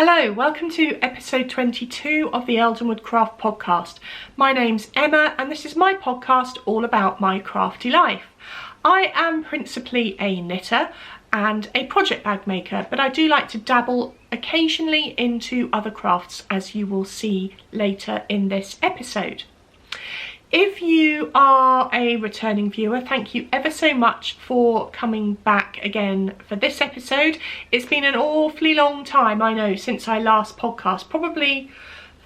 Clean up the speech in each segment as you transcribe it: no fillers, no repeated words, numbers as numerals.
Hello, welcome to episode 22 of the Eldenwood Craft Podcast. My name's Emma and this is my podcast all about my crafty life. I am principally a knitter and a project bag maker, but I do like to dabble occasionally into other crafts, as you will see later in this episode. If you are a returning viewer, thank you ever so much for coming back again for this episode. It's been an awfully long time, I know, since I last podcast, probably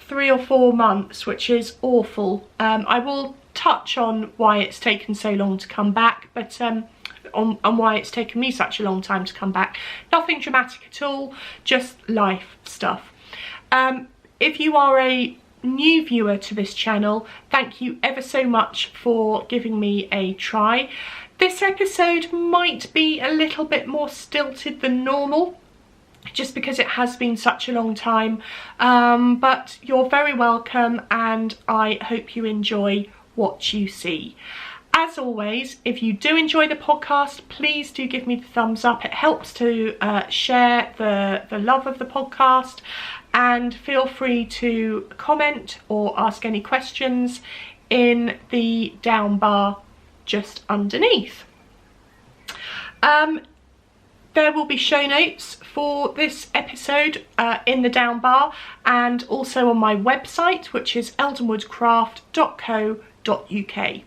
3 or 4 months, which is awful. I will touch on why it's taken so long to come back, but on why it's taken me such a long time to come back. Nothing dramatic at all, just life stuff. If you are a new viewer to this channel, thank you ever so much for giving me a try. This episode might be a little bit more stilted than normal, just because it has been such a long time, but you're very welcome and I hope you enjoy what you see. As always, if you do enjoy the podcast, please do give me the thumbs up. It helps to share the love of the podcast, and feel free to comment or ask any questions in the down bar just underneath. There will be show notes for this episode in the down bar and also on my website, which is eldenwoodcraft.co.uk.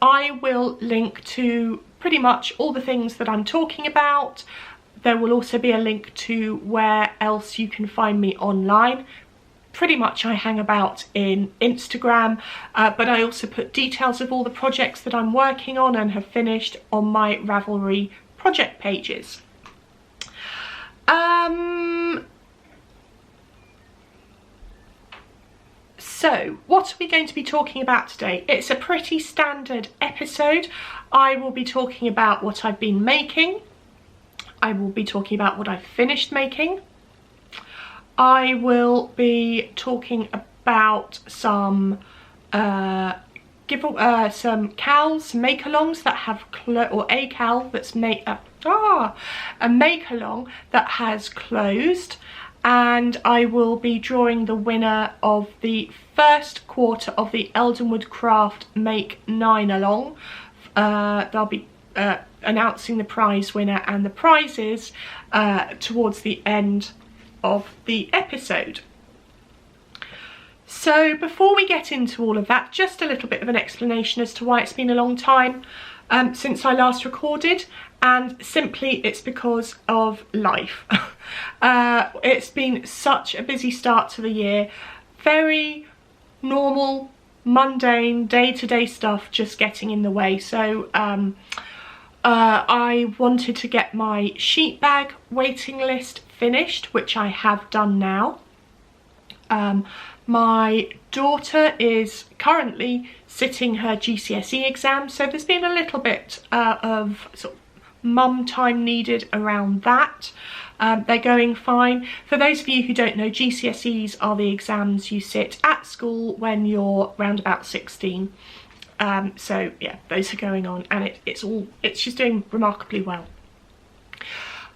I will link to pretty much all the things that I'm talking about. There will also be a link to where else you can find me online. Pretty much I hang about in Instagram, but I also put details of all the projects that I'm working on and have finished on my Ravelry project pages. So, what are we going to be talking about today? It's a pretty standard episode. I will be talking about what I've been making. I will be talking about what I've finished making. I will be talking about some COWLs, make-alongs that have or a COWL that's a make-along that has closed, and I will be drawing the winner of the first quarter of the Eldenwood Craft Make 9 along. They'll be announcing the prize winner and the prizes towards the end of the episode. So before we get into all of that, just a little bit of an explanation as to why it's been a long time since I last recorded, and simply it's because of life. It's been such a busy start to the year, very normal, mundane, day-to-day stuff just getting in the way. So I wanted to get my sheet bag waiting list finished, which I have done now. My daughter is currently sitting her GCSE exam, so there's been a little bit of sort of mum time needed around that. They're going fine. For those of you who don't know, GCSEs are the exams you sit at school when you're round about 16. So yeah, those are going on, and she's doing remarkably well.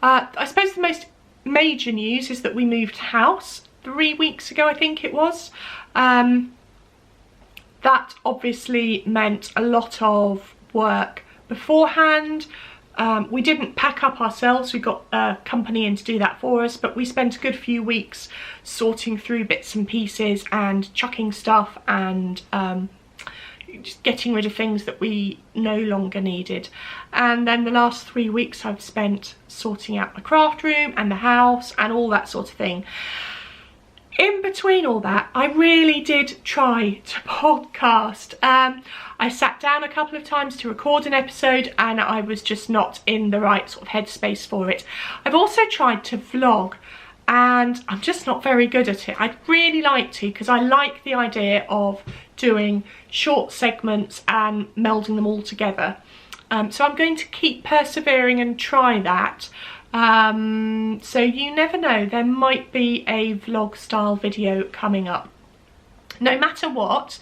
I suppose the most major news is that we moved house 3 weeks ago, I think it was. That obviously meant a lot of work beforehand. We didn't pack up ourselves, we got a company in to do that for us, but we spent a good few weeks sorting through bits and pieces and chucking stuff and just getting rid of things that we no longer needed. And then the last 3 weeks I've spent sorting out my craft room and the house and all that sort of thing. In between all that, I really did try to podcast. I sat down a couple of times to record an episode and I was just not in the right sort of headspace for it. I've also tried to vlog and I'm just not very good at it. I'd really like to, because I like the idea of doing short segments and melding them all together. So I'm going to keep persevering and try that. So you never know, there might be a vlog style video coming up. No matter what,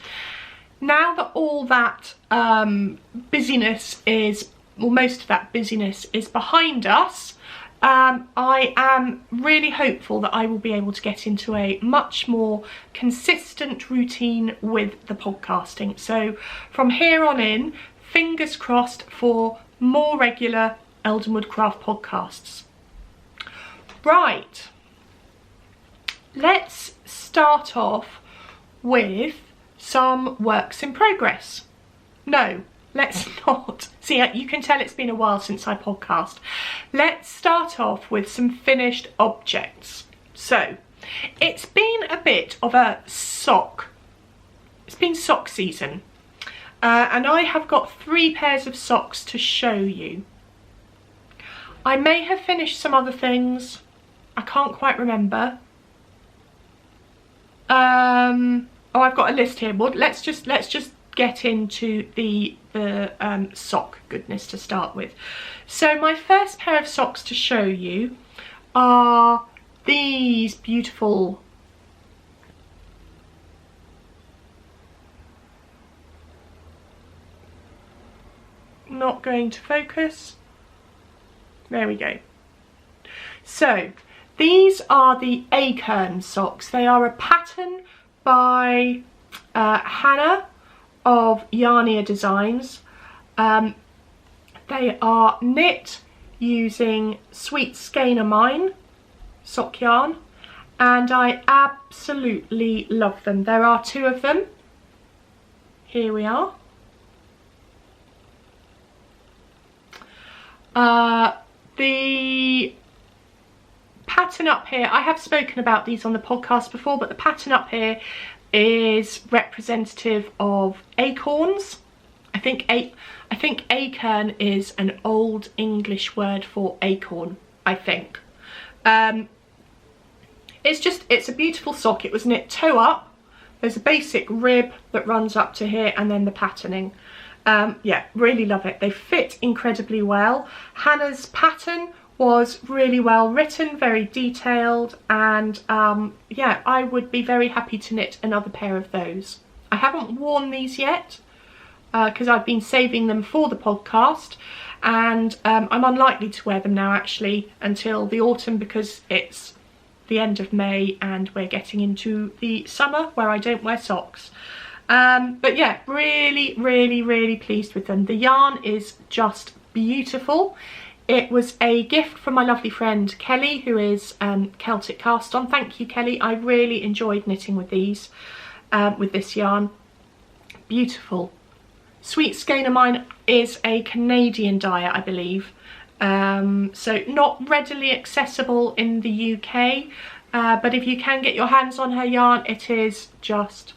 now that all that busyness is, well, most of that busyness is behind us, I am really hopeful that I will be able to get into a much more consistent routine with the podcasting. So from here on in, fingers crossed for more regular Eldenwood Craft podcasts. Right, let's start off with some works in progress. No, let's not. See, you can tell it's been a while since I podcast. Let's start off with some finished objects. So, it's been a bit of a sock. It's been sock season. And I have got 3 pairs of socks to show you. I may have finished some other things. I can't quite remember. Oh, I've got a list here. Well, let's just get into the sock goodness to start with. So my first pair of socks to show you are these beautiful not going to focus. There we go. So these are the Akern socks. They are a pattern by Hannah of Yarnia Designs. They are knit using sweet Skein sock yarn, and I absolutely love them. There are 2 of them. Here we are. The pattern up here, I have spoken about these on the podcast before, but the pattern up here is representative of acorns. I think Akern is an old English word for acorn, I think. It's a beautiful sock. It was knit toe up. There's a basic rib that runs up to here, and then the patterning. Yeah, really love it. They fit incredibly well. Hannah's pattern was really well written, very detailed, and yeah, I would be very happy to knit another pair of those. I haven't worn these yet because I've been saving them for the podcast, and I'm unlikely to wear them now actually until the autumn, because it's the end of May and we're getting into the summer where I don't wear socks. But yeah, really pleased with them. The yarn is just beautiful. It was a gift from my lovely friend Kelly, who is Celtic Cast On. Thank you, Kelly. I really enjoyed knitting with these, with this yarn. Beautiful. Sweet Skein is a Canadian dye, I believe. So not readily accessible in the UK, but if you can get your hands on her yarn, it is just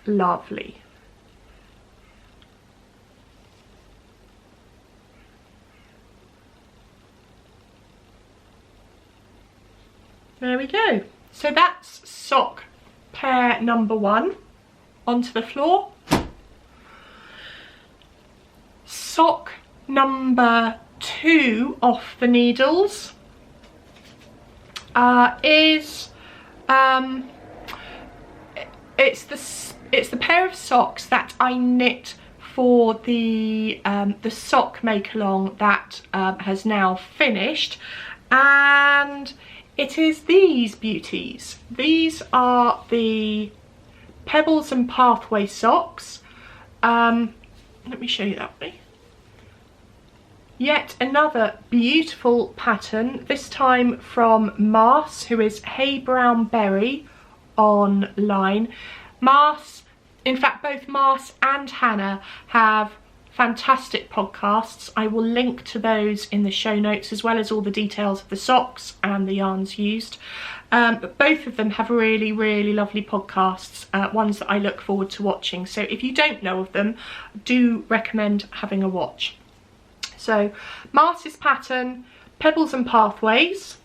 lovely. There we go. So that's sock pair number 1 onto the floor. Sock number 2 off the needles is it's the pair of socks that I knit for the sock make along that has now finished, and it is these beauties. These are the Pebbles and Pathway socks. Let me show you that way. Yet another beautiful pattern, this time from Mars, who is HeyBrownBerry online. Mars, in fact both Mars and Hannah have fantastic podcasts. I will link to those in the show notes, as well as all the details of the socks and the yarns used. But both of them have really lovely podcasts, ones that I look forward to watching. So if you don't know of them, do recommend having a watch. So Marcy's pattern, Pebbles and Pathways,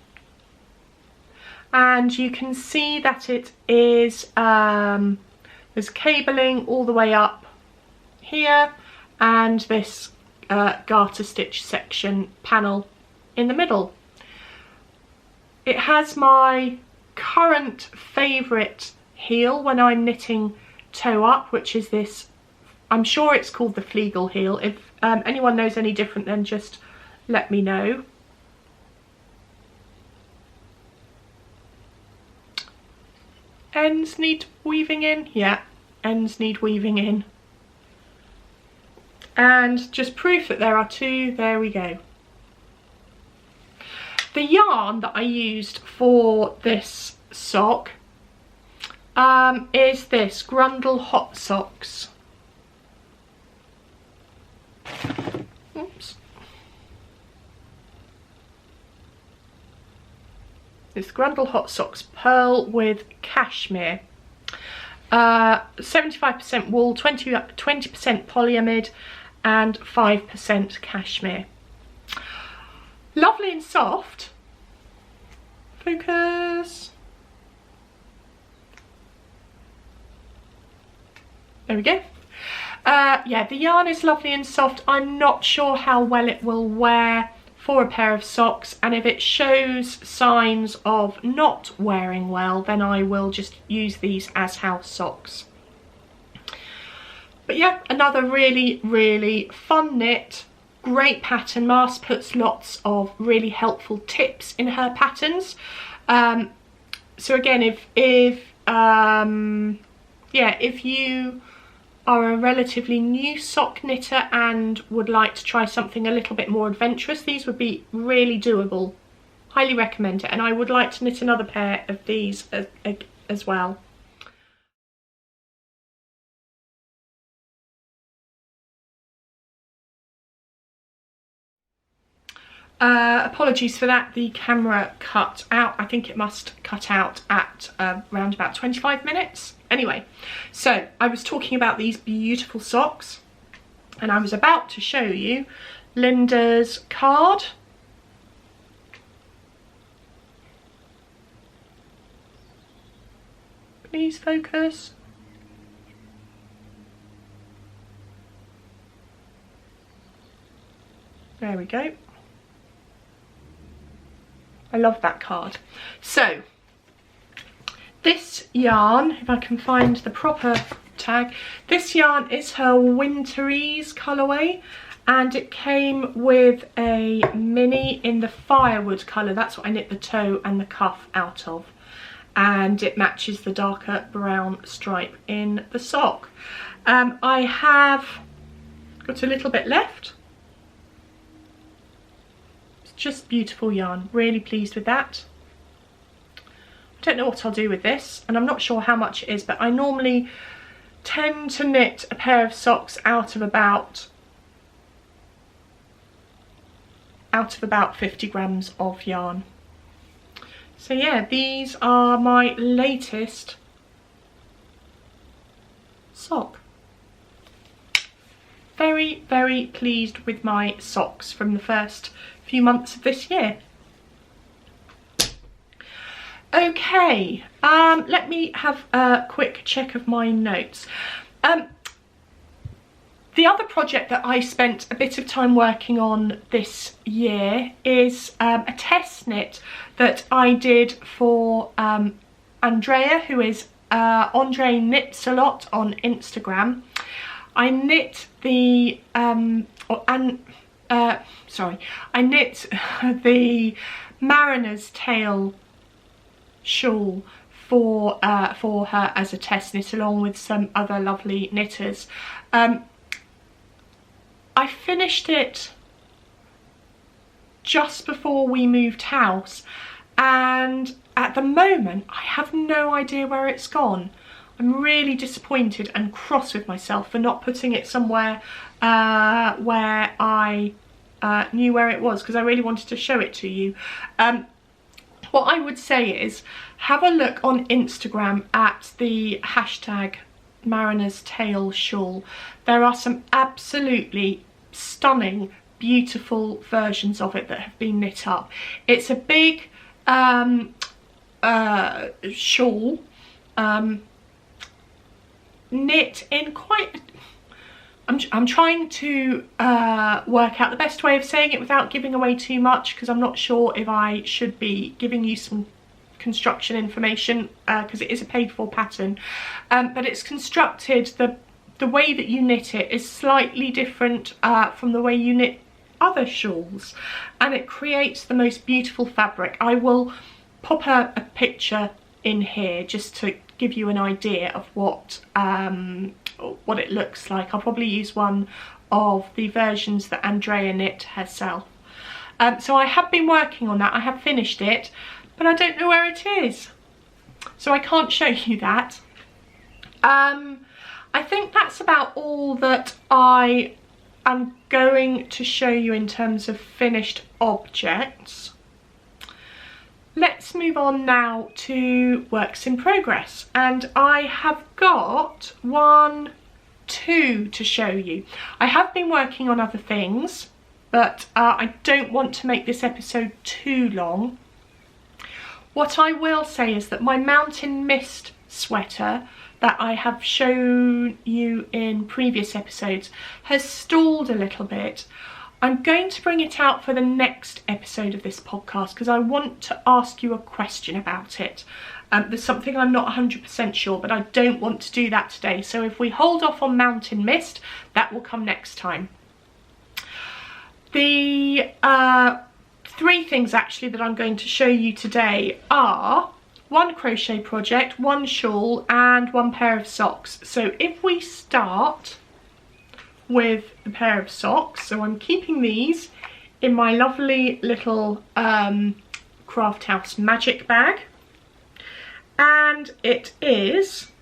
and you can see that it is there's cabling all the way up here, and this garter stitch section panel in the middle. It has my current favourite heel when I'm knitting toe up, which is this, I'm sure it's called the Flegel heel. If anyone knows any different, then just let me know. ends need weaving in. Yeah, ends need weaving in. And just proof that there are two, there we go. The yarn that I used for this sock is this Grundle Hot Socks. Oops. This Grundle Hot Socks pearl with cashmere. 75% wool, 20% polyamide and 5% cashmere. Lovely and soft. Focus. There we go. Yeah, the yarn is lovely and soft. I'm not sure how well it will wear for a pair of socks, and if it shows signs of not wearing well, then I will just use these as house socks. But yeah, another really, really fun knit. Great pattern. Mars puts lots of really helpful tips in her patterns. So again, if you are a relatively new sock knitter and would like to try something a little bit more adventurous, these would be really doable. Highly recommend it, and I would like to knit another pair of these as well. Apologies for that, the camera cut out. I think it must cut out at around about 25 minutes. Anyway, so I was talking about these beautiful socks, and I was about to show you Linda's card. Please focus. There we go. I love that card. So this yarn, if I can find the proper tag, this yarn is her Winteries colourway, and it came with a mini in the firewood colour. That's what I knit the toe and the cuff out of, and it matches the darker brown stripe in the sock. I have got a little bit left. Just beautiful yarn, really pleased with that. I don't know what I'll do with this, and I'm not sure how much it is, but I normally tend to knit a pair of socks out of about 50 grams of yarn. So yeah, these are my latest sock. Very, very pleased with my socks from the first few months of this year. Okay, let me have a quick check of my notes. The other project that I spent a bit of time working on this year is a test knit that I did for Andrea, who is Andre Knits a Lot on Instagram. I knit the I knit the Mariner's Tail shawl for her as a test knit, along with some other lovely knitters. I finished it just before we moved house, and at the moment I have no idea where it's gone. I'm really disappointed and cross with myself for not putting it somewhere where I knew where it was, because I really wanted to show it to you. What I would say is have a look on Instagram at the hashtag Mariner's Tail shawl. There are some absolutely stunning, beautiful versions of it that have been knit up. It's a big shawl, knit in quite... I'm trying to work out the best way of saying it without giving away too much, because I'm not sure if I should be giving you some construction information, because it is a paid for pattern, but it's constructed, the way that you knit it is slightly different from the way you knit other shawls, and it creates the most beautiful fabric. I will pop a picture in here just to give you an idea of what it looks like. I'll probably use one of the versions that Andrea knit herself. So I have been working on that. I have finished it, but I don't know where it is, so I can't show you that. I think that's about all that I am going to show you in terms of finished objects. Let's move on now to works in progress, and I have got 1, 2 to show you. I have been working on other things, but I don't want to make this episode too long. What I will say is that my Mountain Mist sweater that I have shown you in previous episodes has stalled a little bit. I'm going to bring it out for the next episode of this podcast because I want to ask you a question about it. There's something I'm not 100% sure, but I don't want to do that today. So if we hold off on Mountain Mist, that will come next time. The 3 things actually that I'm going to show you today are 1 crochet project, 1 shawl and 1 pair of socks. So if we start with the pair of socks, so I'm keeping these in my lovely little Craft House magic bag, and it is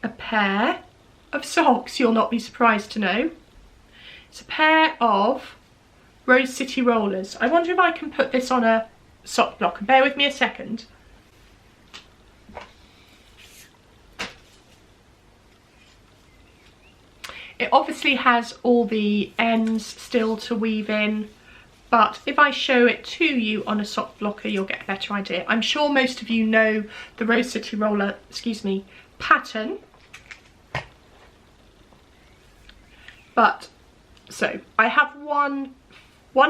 a pair of socks, you'll not be surprised to know. It's a pair of Rose City rollers. I wonder if I can put this on a sock block. Bear with me a second. It obviously has all the ends still to weave in, but if I show it to you on a sock blocker, you'll get a better idea. I'm sure most of you know the Rose City roller, pattern. But, so, I have one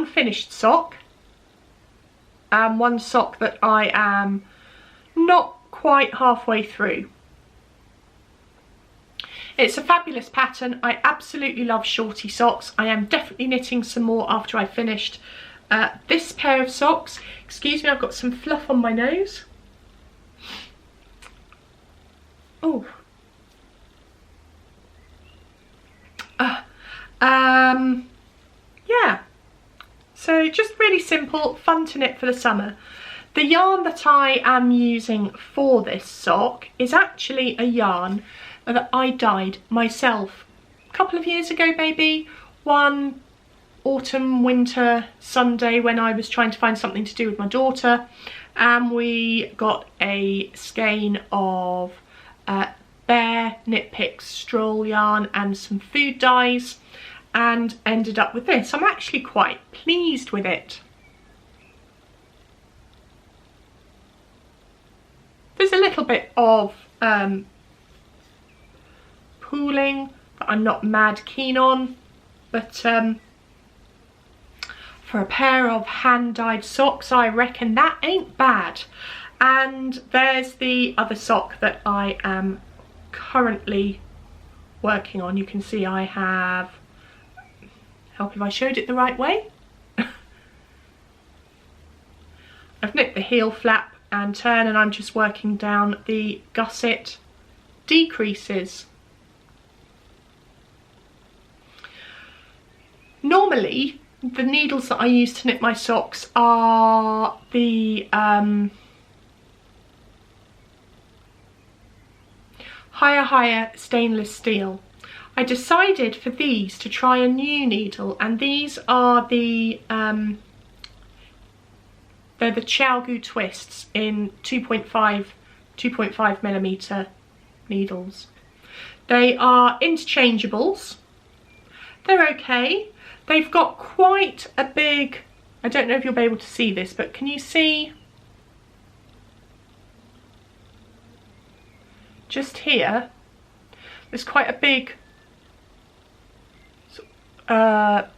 finished sock, and 1 sock that I am not quite halfway through. It's a fabulous pattern. I absolutely love shorty socks. I am definitely knitting some more after I've finished this pair of socks. Excuse me, I've got some fluff on my nose. Oh. Yeah. So just really simple, fun to knit for the summer. The yarn that I am using for this sock is actually a yarn that I dyed myself a couple of years ago, maybe. One autumn, winter Sunday when I was trying to find something to do with my daughter, and we got a skein of Bear Knit Picks STROLL yarn and some food dyes, and ended up with this. I'm actually quite pleased with it. There's a little bit of pooling that I'm not mad keen on, but for a pair of hand-dyed socks, I reckon that ain't bad. And there's the other sock that I am currently working on. You can see I have, help if I showed it the right way. I've knit the heel flap and turn, and I'm just working down the gusset decreases. Normally, the needles that I use to knit my socks are the higher stainless steel. I decided for these to try a new needle, and these are the they're the COWL twists in 2.5mm needles. They are interchangeables. They're okay. They've got quite a big, I don't know if you'll be able to see this, but can you see just here? There's quite a big, I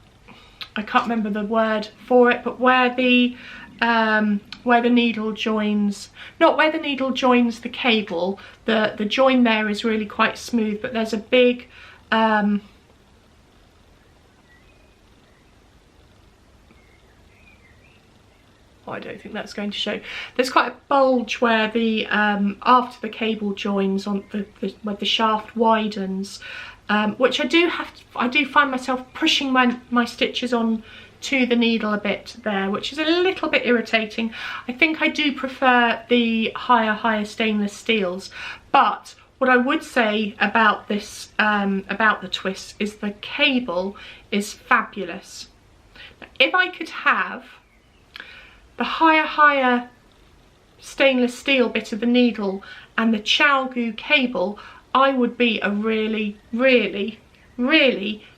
can't remember the word for it, but where the needle joins, not where the needle joins the cable, the join there is really quite smooth, but there's a big Oh, I don't think that's going to show. There's quite a bulge where the after the cable joins on where the shaft widens, which I do find myself pushing my stitches on to the needle a bit there, which is a little bit irritating. I think I do prefer the higher stainless steels, but what I would say about this, about the twists, is the cable is fabulous. Now, if I could have the higher stainless steel bit of the needle and the COWL cable, I would be a really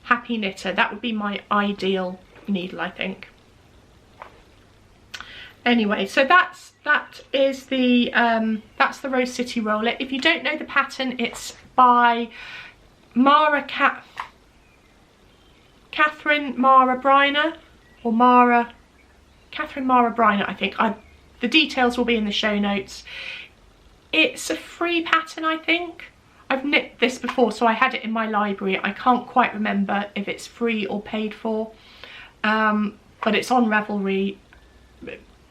happy knitter. That would be my ideal needle, I think. Anyway, so that is the that's the Rose City roller. If you don't know the pattern, it's by Catherine Mara Bryner, or Catherine Mara Bryner, I think. The details will be in the show notes. It's a free pattern, I think. I've knit this before, so I had it in my library. I can't quite remember if it's free or paid for, but it's on Ravelry.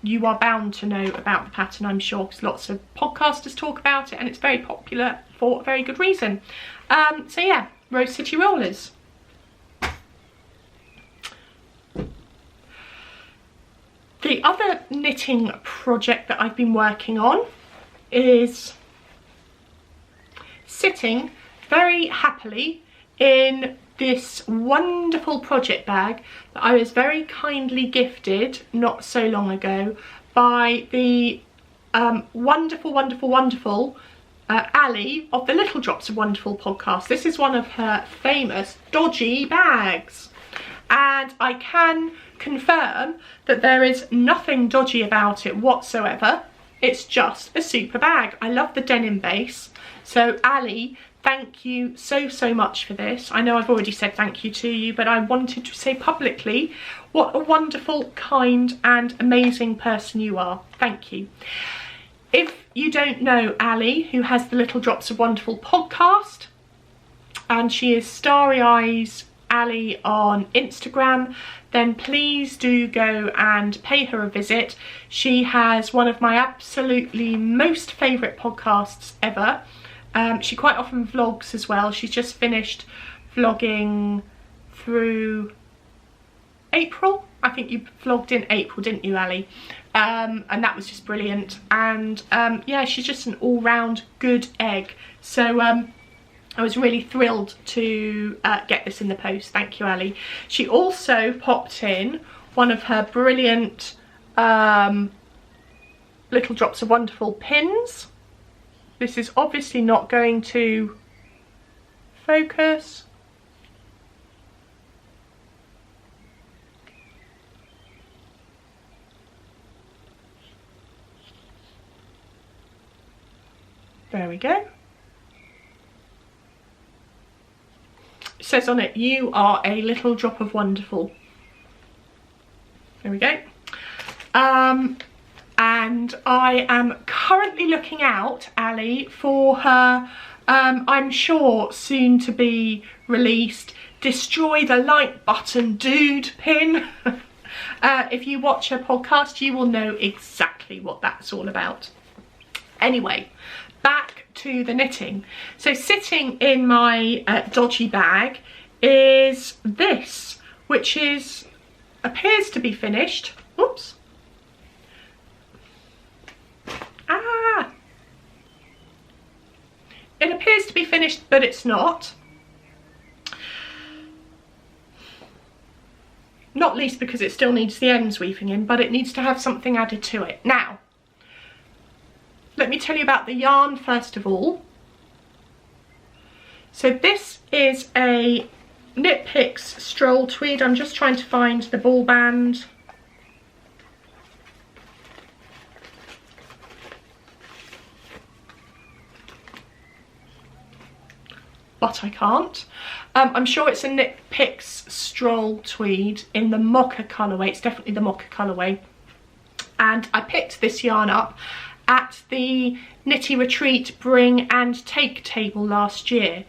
You are bound to know about the pattern, I'm sure, because lots of podcasters talk about it, and it's very popular for a very good reason. So yeah, Rose City Rollers. The other knitting project that I've been working on is sitting very happily in this wonderful project bag that I was very kindly gifted not so long ago by the wonderful Ali of the Little Drops of Wonderful podcast. This is one of her famous dodgy bags, and I can confirm that there is nothing dodgy about it whatsoever. It's just a super bag. I love the denim base. So Ali, thank you so much for this. I know I've already said thank you to you, but I wanted to say publicly what a wonderful, kind and amazing person you are. Thank you. If you don't know Ali, who has the Little Drops of Wonderful podcast, and she is Starry Eyes Ali on Instagram, then please do go and pay her a visit. She has one of my absolutely most favourite podcasts ever. She quite often vlogs as well. She's just finished vlogging through April. I think you vlogged in April, didn't you, Ali? And that was just brilliant. And yeah, she's just an all-round good egg. So I was really thrilled to get this in the post. Thank you, Ali. She also popped in one of her brilliant Little Drops of Wonderful pins. This is obviously not going to focus. There we go. It says on it, "You are a little drop of wonderful." There we go. And I am currently looking out, Ali, for her, I'm sure soon to be released, Destroy the Like Button Dude pin. If you watch her podcast, you will know exactly what that's all about. Anyway, back to the knitting. So sitting in my dodgy bag is this, which appears to be finished. Oops. It appears to be finished, but it's not. Not least because it still needs the ends weaving in, but it needs to have something added to it. Now, let me tell you about the yarn first of all. So this is a Knit Picks Stroll Tweed. I'm just trying to find the ball band. But I can't. I'm sure it's a Knit Picks Stroll Tweed in the Mocha colourway. It's definitely the Mocha colourway. And I picked this yarn up at the Knitty Retreat Bring and Take table last year.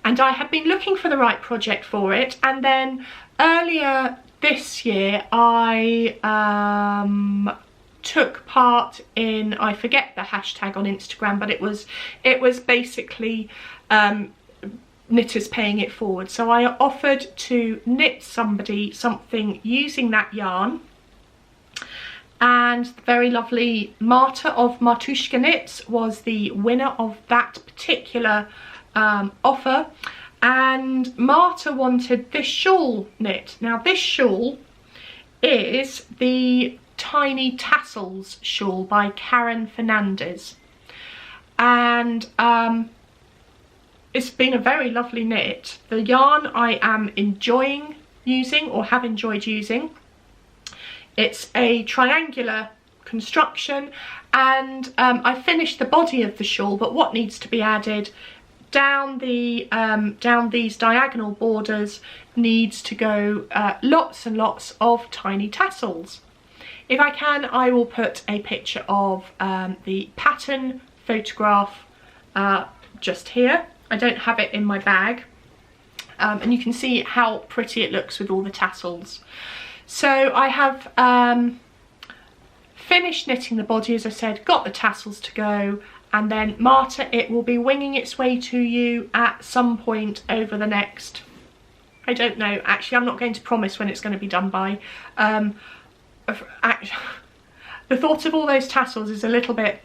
And I had been looking for the right project for it. And then earlier this year, I took part in, I forget the hashtag on Instagram, but it was basically knitters paying it forward. So I offered to knit somebody something using that yarn, and the very lovely Marta of MARTUSHKA Knits was the winner of that particular offer. And Marta wanted this shawl knit. Now this shawl is the Tiny Tassels shawl by FERNANDES, and it's been a very lovely knit. The yarn I am enjoying using, or have enjoyed using. It's a triangular construction, and I finished the body of the shawl, but what needs to be added down these diagonal borders needs to go lots and lots of tiny tassels. If I can, I will put a picture of the pattern photograph just here. I don't have it in my bag, and you can see how pretty it looks with all the tassels. So I have finished knitting the body, as I said, got the tassels to go, and then Marta, it will be winging its way to you at some point over the next, I don't know, actually I'm not going to promise when it's going to be done by. The thought of all those tassels is a little bit,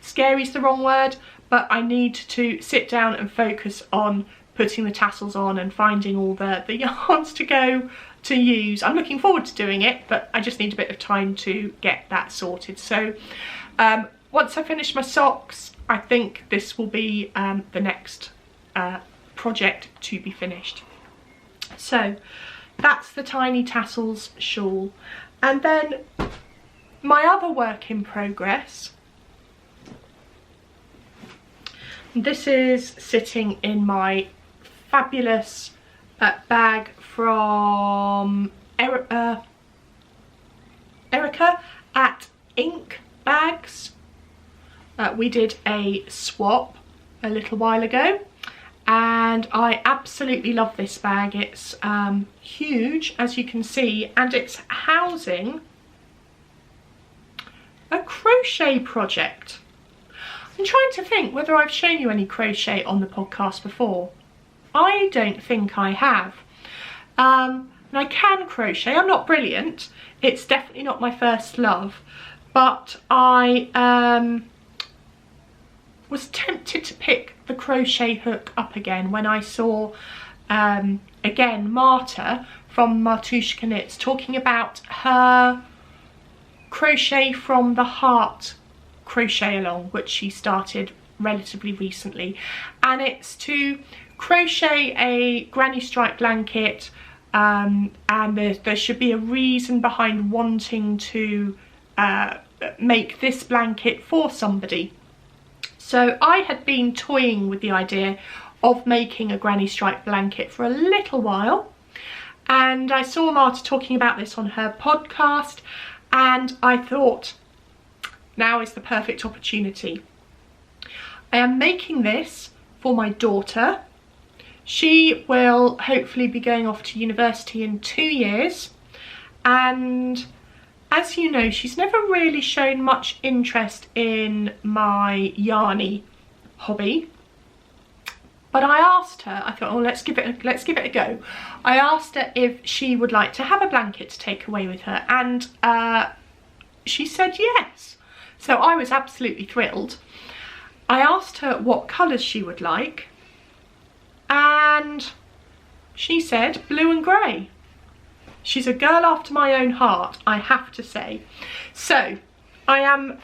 scary is the wrong word, but I need to sit down and focus on putting the tassels on and finding all the yarns to go to use. I'm looking forward to doing it, but I just need a bit of time to get that sorted. So once I finish my socks, I think this will be the next project to be finished. So that's the Tiny Tassels shawl. And then my other work in progress, this is sitting in my fabulous bag from Erica at Ink Bags. We did a swap a little while ago, and I absolutely love this bag. It's huge, as you can see, and it's housing a crochet project. I'm trying to think whether I've shown you any crochet on the podcast before. I don't think I have. And I can crochet. I'm not brilliant. It's definitely not my first love, but I was tempted to pick the crochet hook up again when I saw again Marta from MARTUSHKA Knits talking about her crochet from the heart crochet along, which she started relatively recently, and it's to crochet a granny stripe blanket, and there should be a reason behind wanting to make this blanket for somebody. So I had been toying with the idea of making a granny stripe blanket for a little while, and I saw Marta talking about this on her podcast, and I thought, now is the perfect opportunity. I am making this for my daughter. She will hopefully be going off to university in 2 years, and as you know, she's never really shown much interest in my yarny hobby. But I asked her, I thought, oh, let's give it a go. I asked her if she would like to have a blanket to take away with her, and she said yes. So I was absolutely thrilled. I asked her what colours she would like, and she said blue and grey. She's a girl after my own heart, I have to say. So I am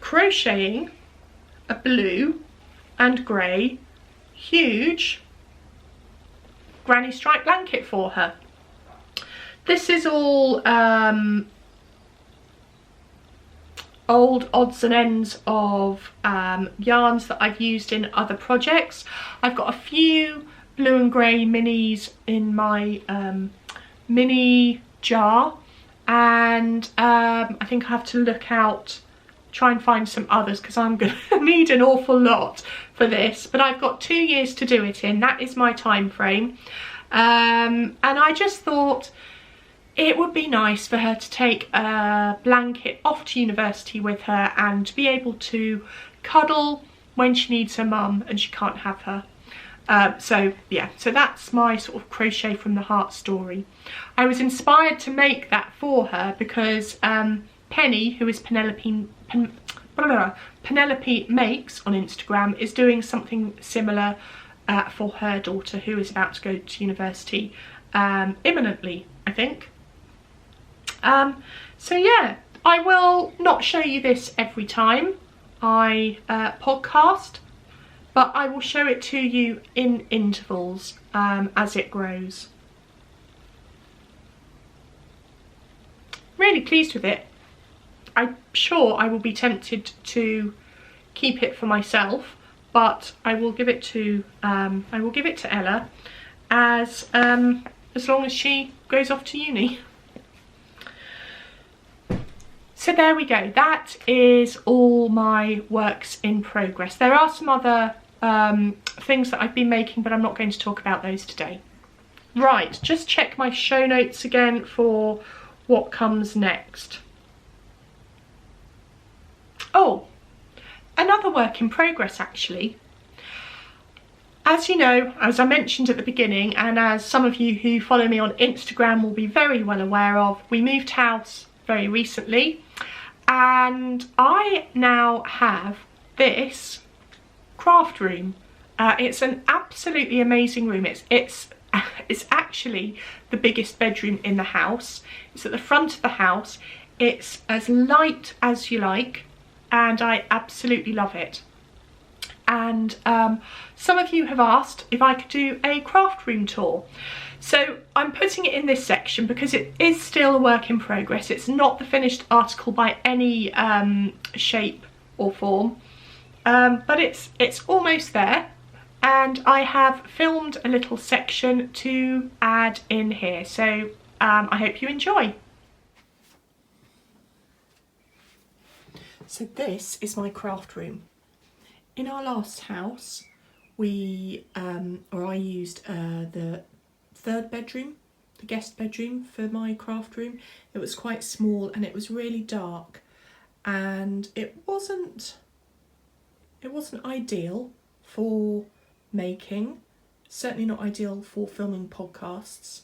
crocheting a blue and grey huge granny stripe blanket for her. This is all old odds and ends of yarns that I've used in other projects. I've got a few blue and grey minis in my mini jar, and I think I have to look out, try and find some others, because I'm going to need an awful lot for this, but I've got 2 years to do it in. That is my time frame, and I just thought it would be nice for her to take a blanket off to university with her and be able to cuddle when she needs her mum and she can't have her. So yeah, so that's my sort of crochet from the heart story. I was inspired to make that for her because Penny, who is Penelope Makes on Instagram, is doing something similar for her daughter, who is about to go to university imminently, I think. So yeah, I will not show you this every time I podcast, but I will show it to you in intervals as it grows. Really pleased with it. I'm sure I will be tempted to keep it for myself, but I will give it to Ella as long as she goes off to uni. So there we go, that is all my works in progress. There are some other things that I've been making, but I'm not going to talk about those today. Right, just check my show notes again for what comes next. Oh, another work in progress actually. As you know, as I mentioned at the beginning, and as some of you who follow me on Instagram will be very well aware of, we moved house very recently, and I now have this craft room. It's an absolutely amazing room. It's actually the biggest bedroom in the house. It's at the front of the house. It's as light as you like, and I absolutely love it. And some of you have asked if I could do a craft room tour. So I'm putting it in this section because it is still a work in progress. It's not the finished article by any shape or form, but it's almost there, and I have filmed a little section to add in here. So I hope you enjoy. So this is my craft room. In our last house, I used the third bedroom, the guest bedroom, for my craft room. It was quite small and it was really dark, and it wasn't ideal for making, certainly not ideal for filming podcasts.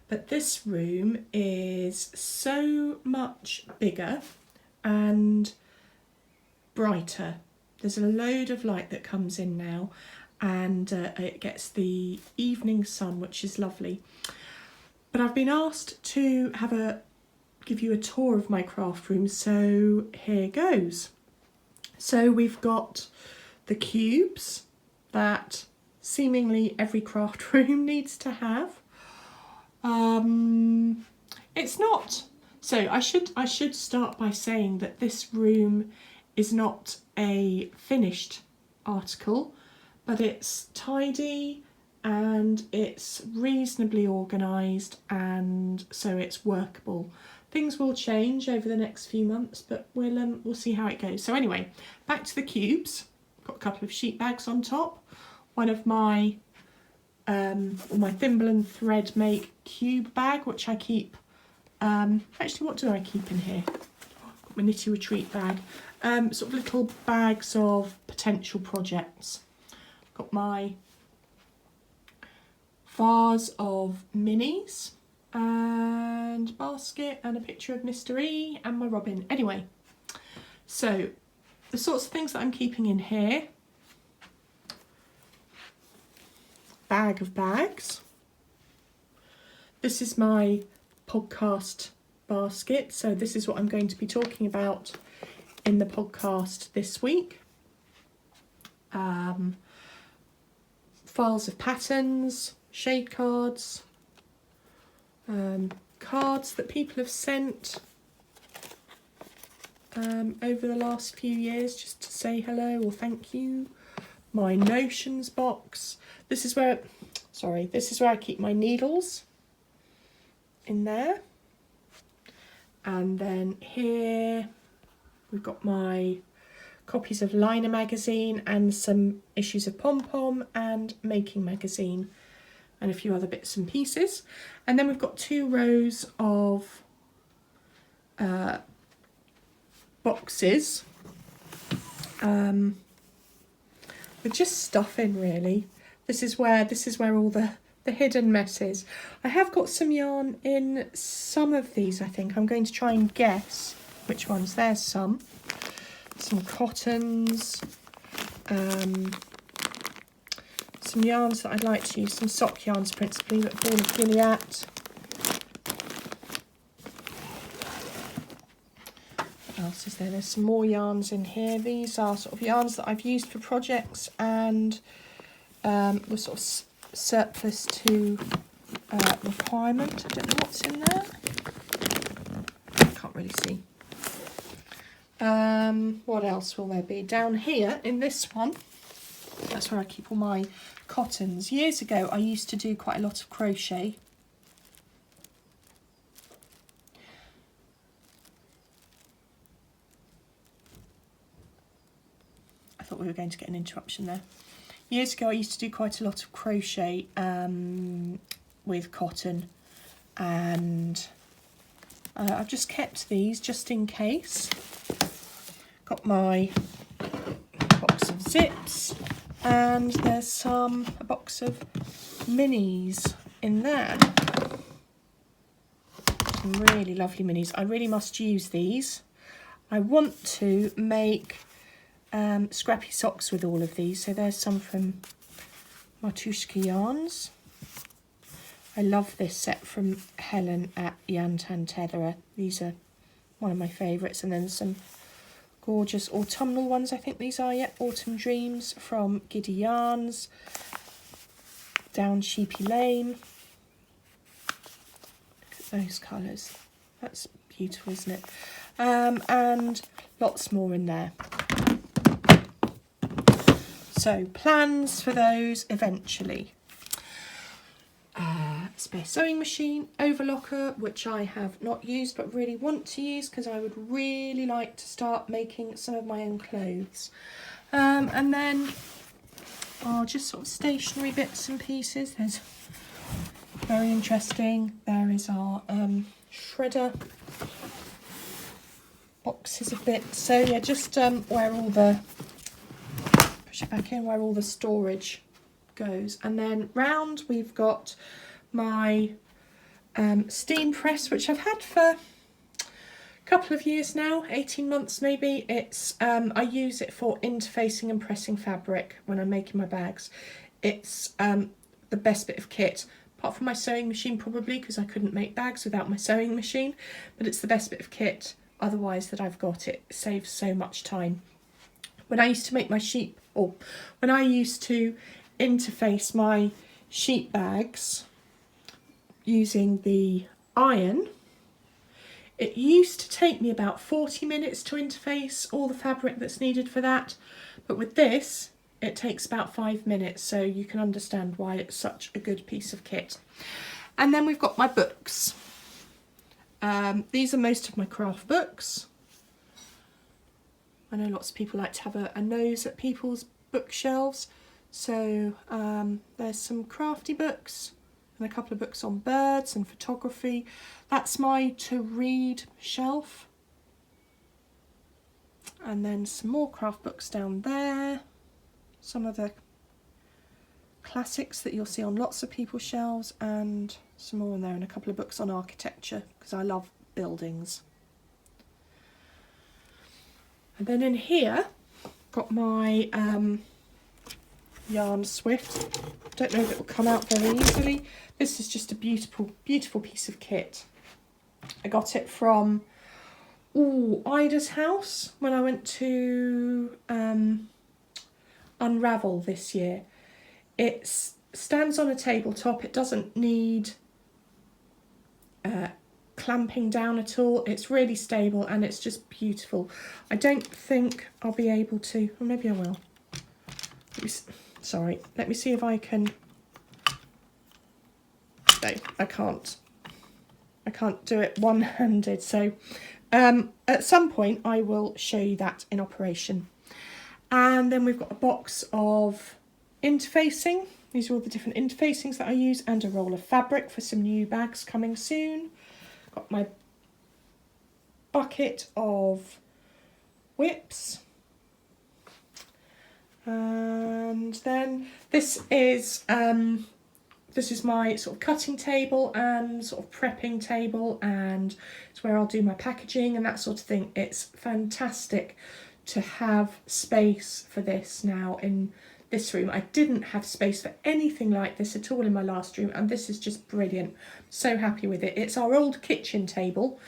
But this room is so much bigger and brighter. There's a load of light that comes in now, and it gets the evening sun, which is lovely. But I've been asked to give you a tour of my craft room, so here goes. So we've got the cubes that seemingly every craft room needs to have. It's not. So I should start by saying that this room is not a finished article, but it's tidy and it's reasonably organised, and so it's workable. Things will change over the next few months, but we'll see how it goes. So anyway, back to the cubes. Got a couple of sheet bags on top. One of my my thimble and thread make cube bag, which I keep. Actually, what do I keep in here? Got my Knitty Retreat bag. Sort of little bags of potential projects. Got my vase of minis and basket and a picture of Mr. E and my robin. Anyway, so the sorts of things that I'm keeping in here. Bag of bags. This is my podcast basket, so this is what I'm going to be talking about in the podcast this week. Files of patterns, shade cards, cards that people have sent over the last few years just to say hello or thank you. My notions box. This is where I keep my needles, in there. And then here we've got my copies of Liner magazine and some issues of Pom Pom and Making magazine. and a few other bits and pieces. And then we've got 2 rows of boxes with just stuff in, really. This is where all the hidden mess is. I have got some yarn in some of these, I think. I'm going to try and guess which ones. There's some cottons, some yarns that I'd like to use, some sock yarns principally, that Ball of Gilead. What else is there? There's some more yarns in here. These are sort of yarns that I've used for projects and were sort of surplus to requirement. I don't know what's in there. I can't really see. What else will there be? Down here in this one, that's where I keep all my cottons. Years ago I used to do quite a lot of crochet. I thought we were going to get an interruption there. Years ago I used to do quite a lot of crochet with cotton, and I've just kept these just in case. Got my box of zips, and there's a box of minis in there. Some really lovely minis. I really must use these. I want to make scrappy socks with all of these. So there's some from MARTUSHKA yarns. I love this set from Helen at Yarnia. These are one of my favourites. And then some gorgeous autumnal ones, I think these are, yeah, Autumn Dreams from GIDDY yarns. Down Sheepy Lane. Look at those colours. That's beautiful, isn't it? And lots more in there. So plans for those eventually. Spare sewing machine, overlocker, which I have not used but really want to use because I would really like to start making some of my own clothes. And then just sort of stationery bits and pieces. There's very interesting. There is our shredder boxes of bits. So yeah, just where all the push it back in, where all the storage goes. And then round we've got my steam press, which I've had for a couple of years now, 18 months maybe. It's I use it for interfacing and pressing fabric when I'm making my bags. It's the best bit of kit, apart from my sewing machine probably, because I couldn't make bags without my sewing machine, but it's the best bit of kit otherwise that I've got. It saves so much time. When I used to make my sheep, or when I used to interface my sheep bags using the iron, it used to take me about 40 minutes to interface all the fabric that's needed for that, but with this it takes about 5 minutes, so you can understand why it's such a good piece of kit. And then we've got my books. These are most of my craft books. I know lots of people like to have a nose at people's bookshelves, so there's some crafty books and a couple of books on birds and photography. That's my to read shelf. And then some more craft books down there. Some of the classics that you'll see on lots of people's shelves, and some more in there, and a couple of books on architecture because I love buildings. And then in here, got my yarn Swift. Don't know if it will come out very easily. This is just a beautiful, beautiful piece of kit. I got it from Ida's house when I went to Unravel this year. It stands on a tabletop. It doesn't need clamping down at all. It's really stable and it's just beautiful. I don't think I'll be able to, or maybe I will. Sorry, let me see if I can. No, I can't do it one-handed, so at some point I will show you that in operation. And then we've got a box of interfacing. These are all the different interfacings that I use, and a roll of fabric for some new bags coming soon. Got my bucket of whips. And then this is my sort of cutting table and sort of prepping table, and it's where I'll do my packaging and that sort of thing. It's fantastic to have space for this now in this room. I didn't have space for anything like this at all in my last room, and this is just brilliant. So happy with it. It's our old kitchen table.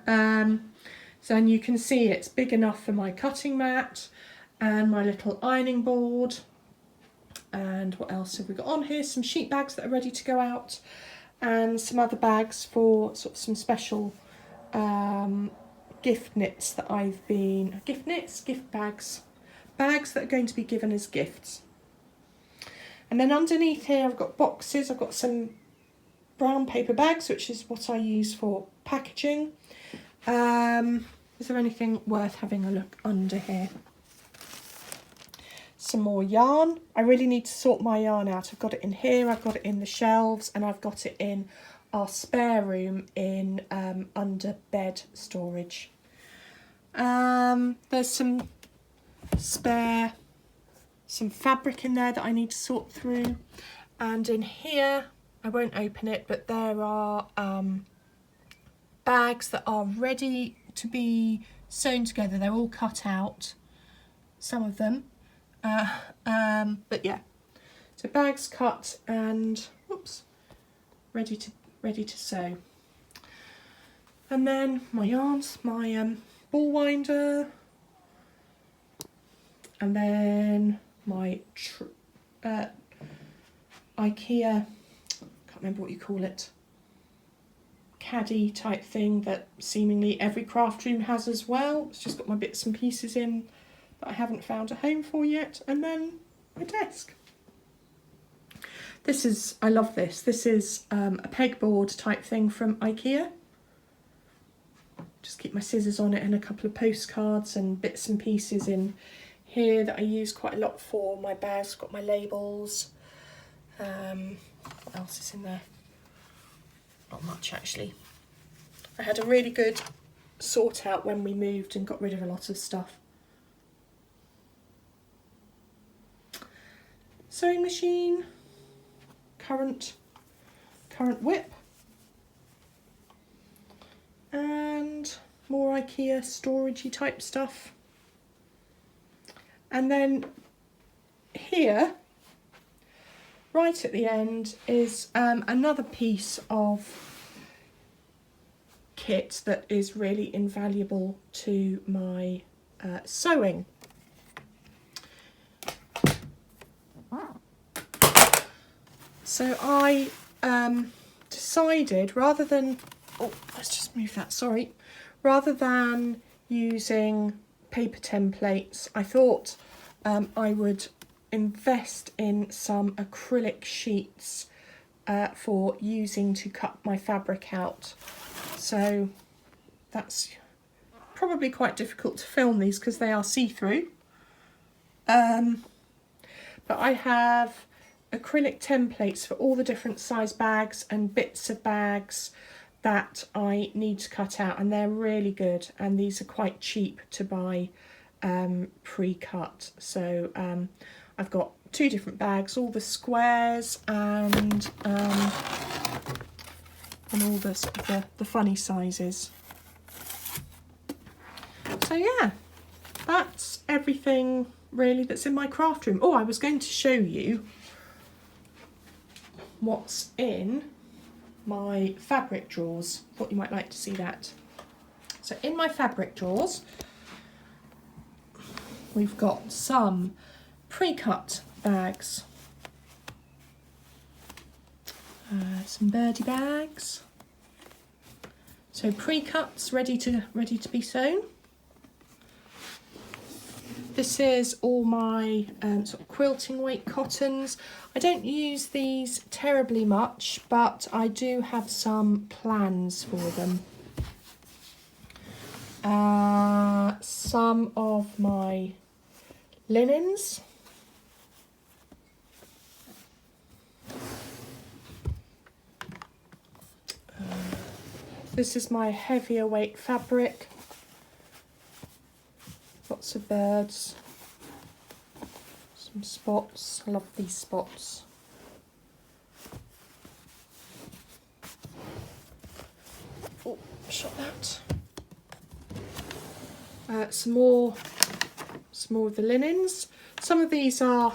So, and you can see it's big enough for my cutting mat and my little ironing board. And what else have we got on here? Some sheet bags that are ready to go out, and some other bags for sort of some special gift knits that I've been, gift bags that are going to be given as gifts. And then underneath here I've got boxes. I've got some brown paper bags, which is what I use for packaging. Is there anything worth having a look under here? Some more yarn. I really need to sort my yarn out. I've got it in here, I've got it in the shelves, and I've got it in our spare room in under bed storage. There's some fabric in there that I need to sort through, and in here, I won't open it, but there are bags that are ready to be sewn together. They're all cut out, some of them. But yeah, so bags cut and ready to sew. And then my yarns, my ball winder, and then my IKEA, can't remember what you call it, caddy type thing that seemingly every craft room has as well. It's just got my bits and pieces in that I haven't found a home for yet. And then my desk. This is, I love this. This is a pegboard type thing from IKEA. Just keep my scissors on it, and a couple of postcards and bits and pieces in here that I use quite a lot for my bags. Got my labels. What else is in there? Not much actually. I had a really good sort out when we moved and got rid of a lot of stuff. Sewing machine, current whip, and more IKEA storagey type stuff. And then here, right at the end, is another piece of kit that is really invaluable to my sewing. So I decided, rather than, let's just move that, sorry. Rather than using paper templates, I thought I would invest in some acrylic sheets for using to cut my fabric out. So that's probably quite difficult to film these because they are see-through. But I have acrylic templates for all the different size bags and bits of bags that I need to cut out, and they're really good, and these are quite cheap to buy pre-cut. So I've got two different bags, all the squares and all the sort of the funny sizes. So yeah, that's everything really that's in my craft room. Oh, I was going to show you what's in my fabric drawers. Thought you might like to see that. So in my fabric drawers, we've got some pre-cut bags, some birdie bags, so pre-cuts ready to be sewn. This is all my sort of quilting weight cottons. I don't use these terribly much, but I do have some plans for them. Some of my linens. This is my heavier weight fabric. Lots of birds. Some spots. I love these spots. Oh, shot that. Some more of the linens. Some of these are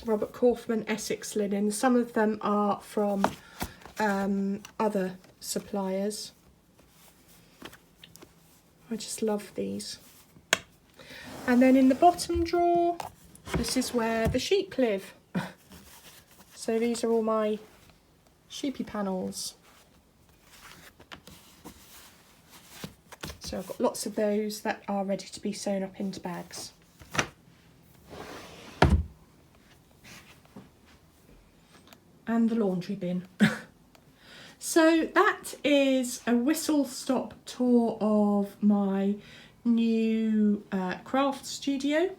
Robert Kaufman Essex linen. Some of them are from other suppliers. I just love these. And then in the bottom drawer, this is where the sheep live. So these are all my sheepy panels. So I've got lots of those that are ready to be sewn up into bags. And the laundry bin. So that is a whistle-stop tour of my new craft studio.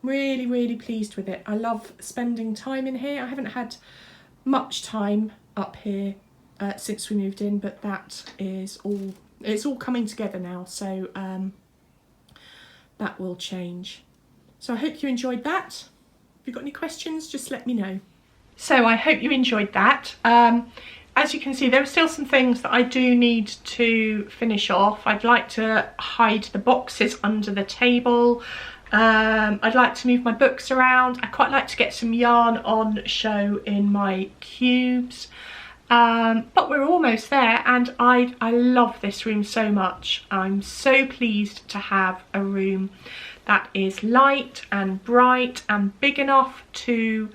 Really, really pleased with it. I love spending time in here. I haven't had much time up here since we moved in, but that is all, it's all coming together now, so that will change. So I hope you enjoyed that. If you've got any questions, just let me know. So I hope you enjoyed that. As you can see, there are still some things that I do need to finish off. I'd like to hide the boxes under the table. I'd like to move my books around. I quite like to get some yarn on show in my cubes. But we're almost there, and I love this room so much. I'm so pleased to have a room that is light and bright and big enough to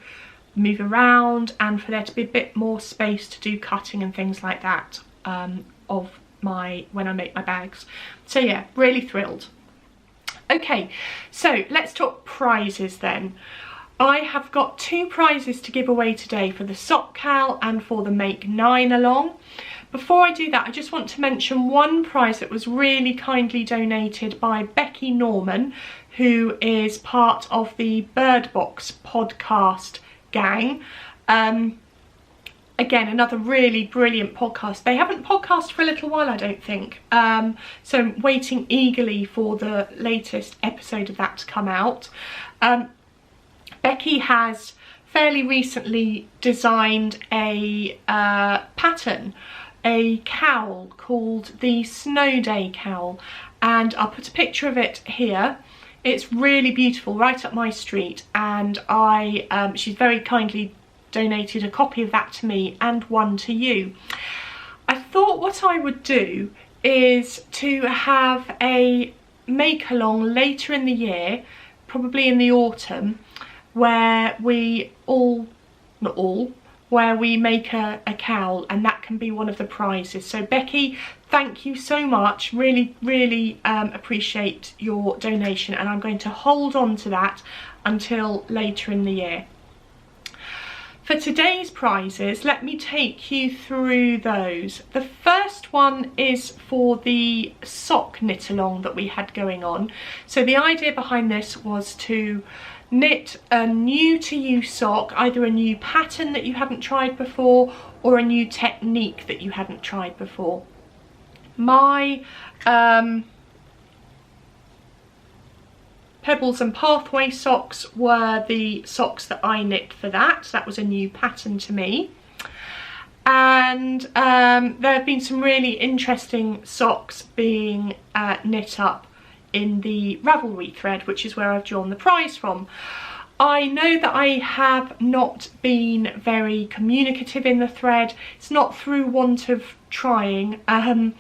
move around, and for there to be a bit more space to do cutting and things like that of when I make my bags. So yeah, really thrilled. Okay, so let's talk prizes then. I have got 2 prizes to give away today for the sock cowl and for the Make 9 along. Before I do that, I just want to mention one prize that was really kindly donated by BEKI Norman, who is part of the Bird Box podcast gang. Again, another really brilliant podcast. They haven't podcasted for a little while, I don't think. So I'm waiting eagerly for the latest episode of that to come out. BEKI has fairly recently designed a pattern, a cowl called the Snow Day cowl, and I'll put a picture of it here. It's really beautiful, right up my street, and she's very kindly donated a copy of that to me and one to you. I thought what I would do is to have a make along later in the year, probably in the autumn, where we where we make a cowl, and that can be one of the prizes. So BEKI, thank you so much. Really, really appreciate your donation, and I'm going to hold on to that until later in the year. For today's prizes, let me take you through those. The first one is for the sock knit along that we had going on. So the idea behind this was to knit a new to you sock, either a new pattern that you hadn't tried before or a new technique that you hadn't tried before. My Pebbles and Pathway socks were the socks that I knit for that. That was a new pattern to me. And there have been some really interesting socks being knit up in the Ravelry thread, which is where I've drawn the prize from. I know that I have not been very communicative in the thread. It's not through want of trying. I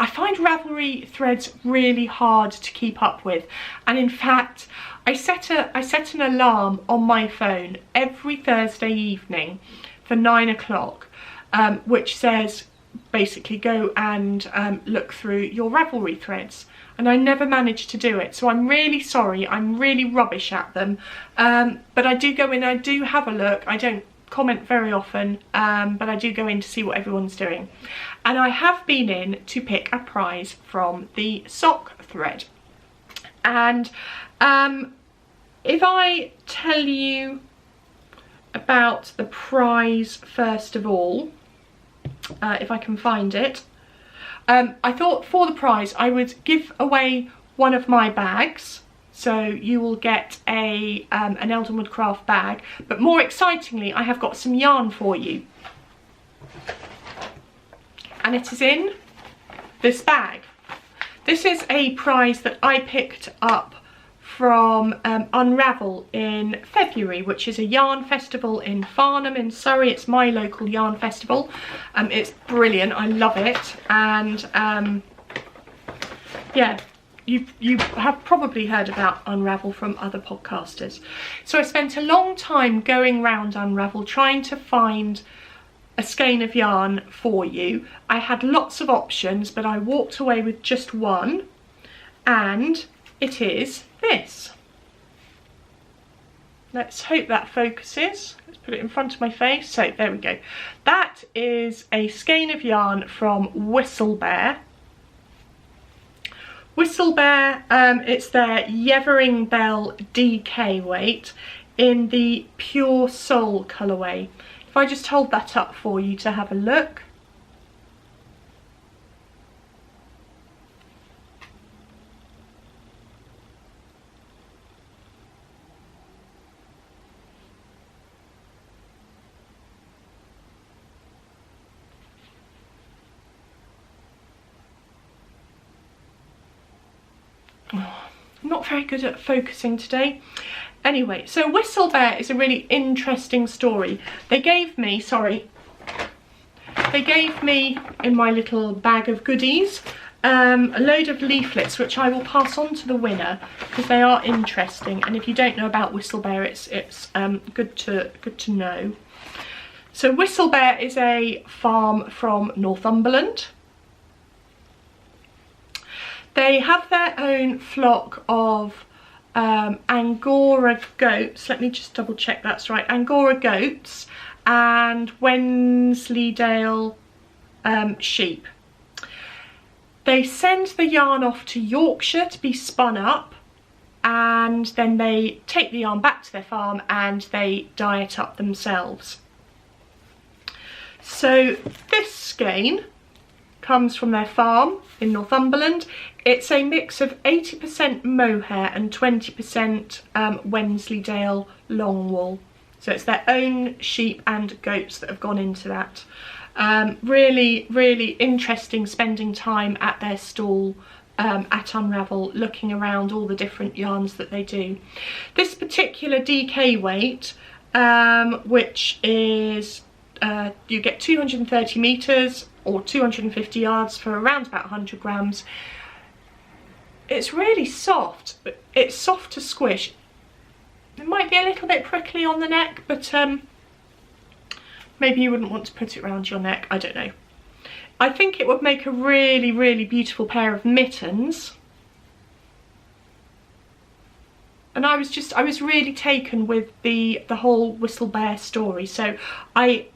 find Ravelry threads really hard to keep up with, and in fact I set an alarm on my phone every Thursday evening for 9 o'clock, which says basically go and look through your Ravelry threads. And I never managed to do it, so I'm really sorry. I'm really rubbish at them, but I do go in, I do have a look. I don't comment very often, but I do go in to see what everyone's doing. And I have been in to pick a prize from the sock thread. And if I tell you about the prize first of all, if I can find it. I thought for the prize I would give away one of my bags. So you will get an Eldenwood craft bag, but more excitingly I have got some yarn for you. And it is in this bag. This is a prize that I picked up from Unravel in February, which is a yarn festival in Farnham in Surrey. It's my local yarn festival. It's brilliant, I love it. And yeah, you have probably heard about Unravel from other podcasters. So I spent a long time going round Unravel trying to find a skein of yarn for you. I had lots of options, but I walked away with just one, and it is this. Let's hope that focuses. Let's put it in front of my face. So there we go. That is a skein of yarn from WhistleBear. WhistleBear, it's their Yevering Bell DK weight in the Pure Soul colourway. If I just hold that up for you to have a look. I'm not very good at focusing today. Anyway, so WhistleBear is a really interesting story. They gave me, in my little bag of goodies a load of leaflets, which I will pass on to the winner because they are interesting. And if you don't know about WhistleBear, it's good to know. So WhistleBear is a farm from Northumberland. They have their own flock of Angora goats. Let me just double check that's right. Angora goats and Wensleydale sheep. They send the yarn off to Yorkshire to be spun up, and then they take the yarn back to their farm and they dye it up themselves. So this skein comes from their farm in Northumberland. It's a mix of 80% mohair and 20% Wensleydale long wool. So it's their own sheep and goats that have gone into that. Really, really interesting spending time at their stall at Unravel, looking around all the different yarns that they do. This particular DK weight, which is, you get 230 metres or 250 yards for around about 100 grams. It's really soft, but it's soft to squish. It might be a little bit prickly on the neck, but maybe you wouldn't want to put it around your neck, I don't know. I think it would make a really, really beautiful pair of mittens. And I was really taken with the whole WhistleBear story, so I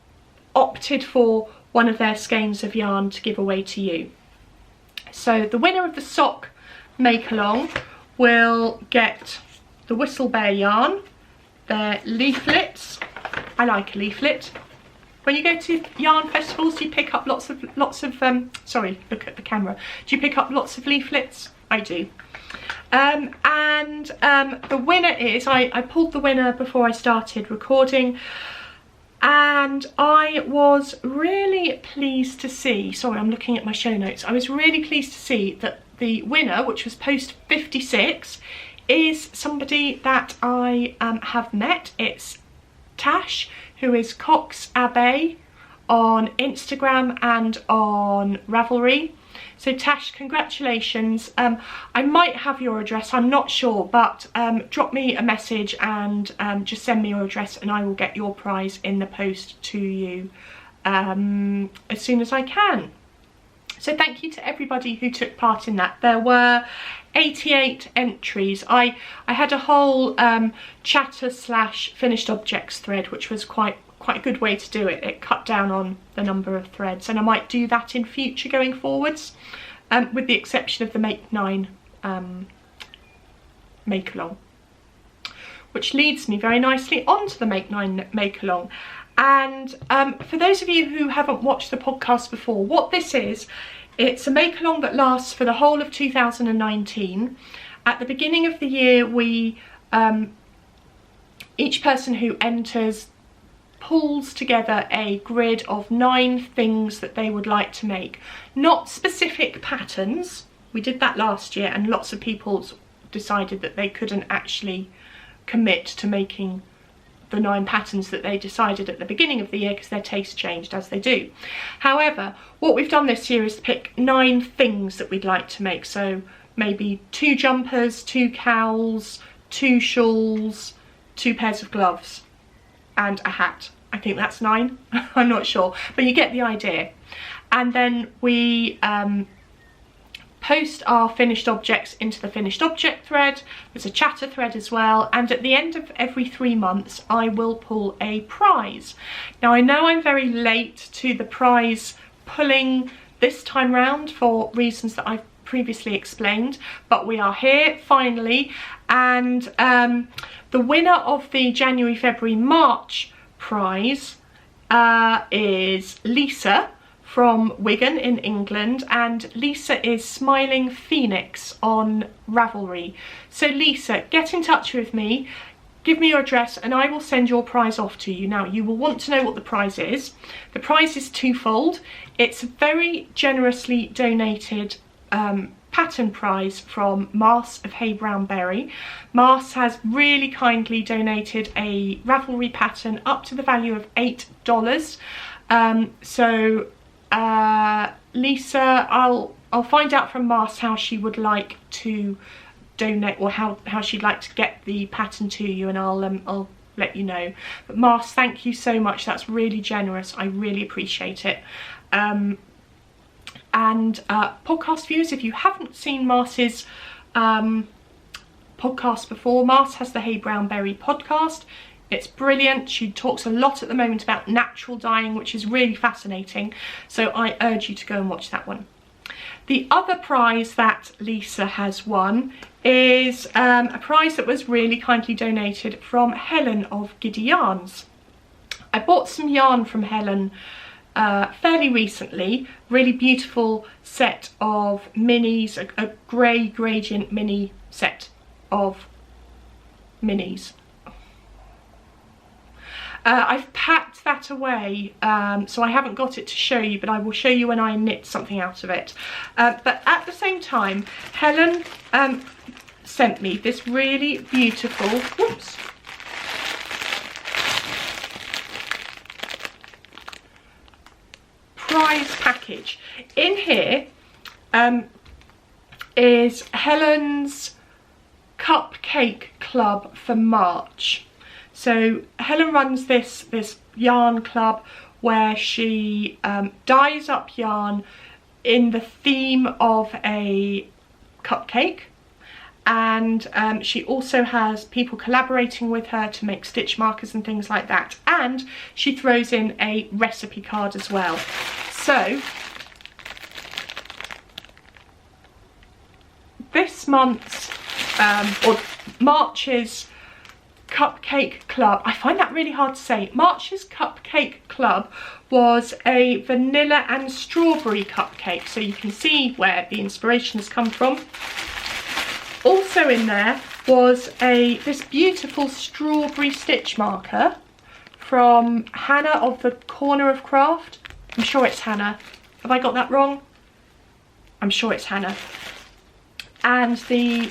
opted for one of their skeins of yarn to give away to you. So the winner of the sock make along will get the WhistleBear yarn, their leaflets. I like a leaflet. When you go to yarn festivals, do you pick up lots of sorry, look at the camera. Do you pick up lots of leaflets? I do. The winner is, I pulled the winner before I started recording, and I was really pleased to see, sorry, I'm looking at my show notes, I was really pleased to see that the winner, which was post 56, is somebody that I have met. It's Tash, who is COXABEYE on Instagram and on Ravelry. So Tash, congratulations. I might have your address, I'm not sure, but drop me a message and just send me your address and I will get your prize in the post to you as soon as I can. So thank you to everybody who took part in that. There were 88 entries. I had a whole chatter / finished objects thread, which was quite a good way to do it. It cut down on the number of threads, and I might do that in future going forwards, with the exception of the Make 9 make along, which leads me very nicely onto the Make 9 make along. And for those of you who haven't watched the podcast before, what this is It's a make-along that lasts for the whole of 2019. At the beginning of the year, we each person who enters pulls together a grid of 9 things that they would like to make. Not specific patterns. We did that last year and lots of people decided that they couldn't actually commit to making the 9 patterns that they decided at the beginning of the year because their taste changed, as they do. However, what we've done this year is to pick 9 things that we'd like to make. So maybe 2 jumpers, 2 cowls, 2 shawls, 2 pairs of gloves and a hat. I think that's 9. I'm not sure, but you get the idea. And then we post our finished objects into the finished object thread. There's a chatter thread as well, and at the end of every 3 months I will pull a prize. Now I know I'm very late to the prize pulling this time round for reasons that I've previously explained, but we are here finally, and the winner of the January, February, March prize is Lisa from Wigan in England, and Lisa is SMILINGPHOENIX on Ravelry. So Lisa, get in touch with me, give me your address and I will send your prize off to you. Now you will want to know what the prize is. The prize is twofold. It's a very generously donated pattern prize from Mars of HeyBrownBerry. Mars has really kindly donated a Ravelry pattern up to the value of $8. Lisa, I'll find out from Mars how she would like to donate, or how she'd like to get the pattern to you, and I'll let you know. But Mars, thank you so much. That's really generous. I really appreciate it. Podcast viewers, if you haven't seen Mars's podcast before, Mars has the HeyBrownBerry podcast. It's brilliant. She talks a lot at the moment about natural dyeing, which is really fascinating. So I urge you to go and watch that one. The other prize that Lisa has won is a prize that was really kindly donated from Helen of GIDDY Yarns. I bought some yarn from Helen fairly recently. Really beautiful set of minis, a grey gradient mini set of minis. I've packed that away, so I haven't got it to show you, but I will show you when I knit something out of it. But at the same time, Helen sent me this really beautiful, whoops, prize package. In here is Helen's Cupcake Club for March. So Helen runs this yarn club where she dyes up yarn in the theme of a cupcake, and she also has people collaborating with her to make stitch markers and things like that, and she throws in a recipe card as well. So this month's or March's Cupcake Club, I find that really hard to say. March's Cupcake Club was a vanilla and strawberry cupcake, so you can see where the inspiration has come from. Also in there was this beautiful strawberry stitch marker from Hannah of the Corner of Craft. I'm sure it's Hannah. Have I got that wrong? I'm sure it's Hannah. And the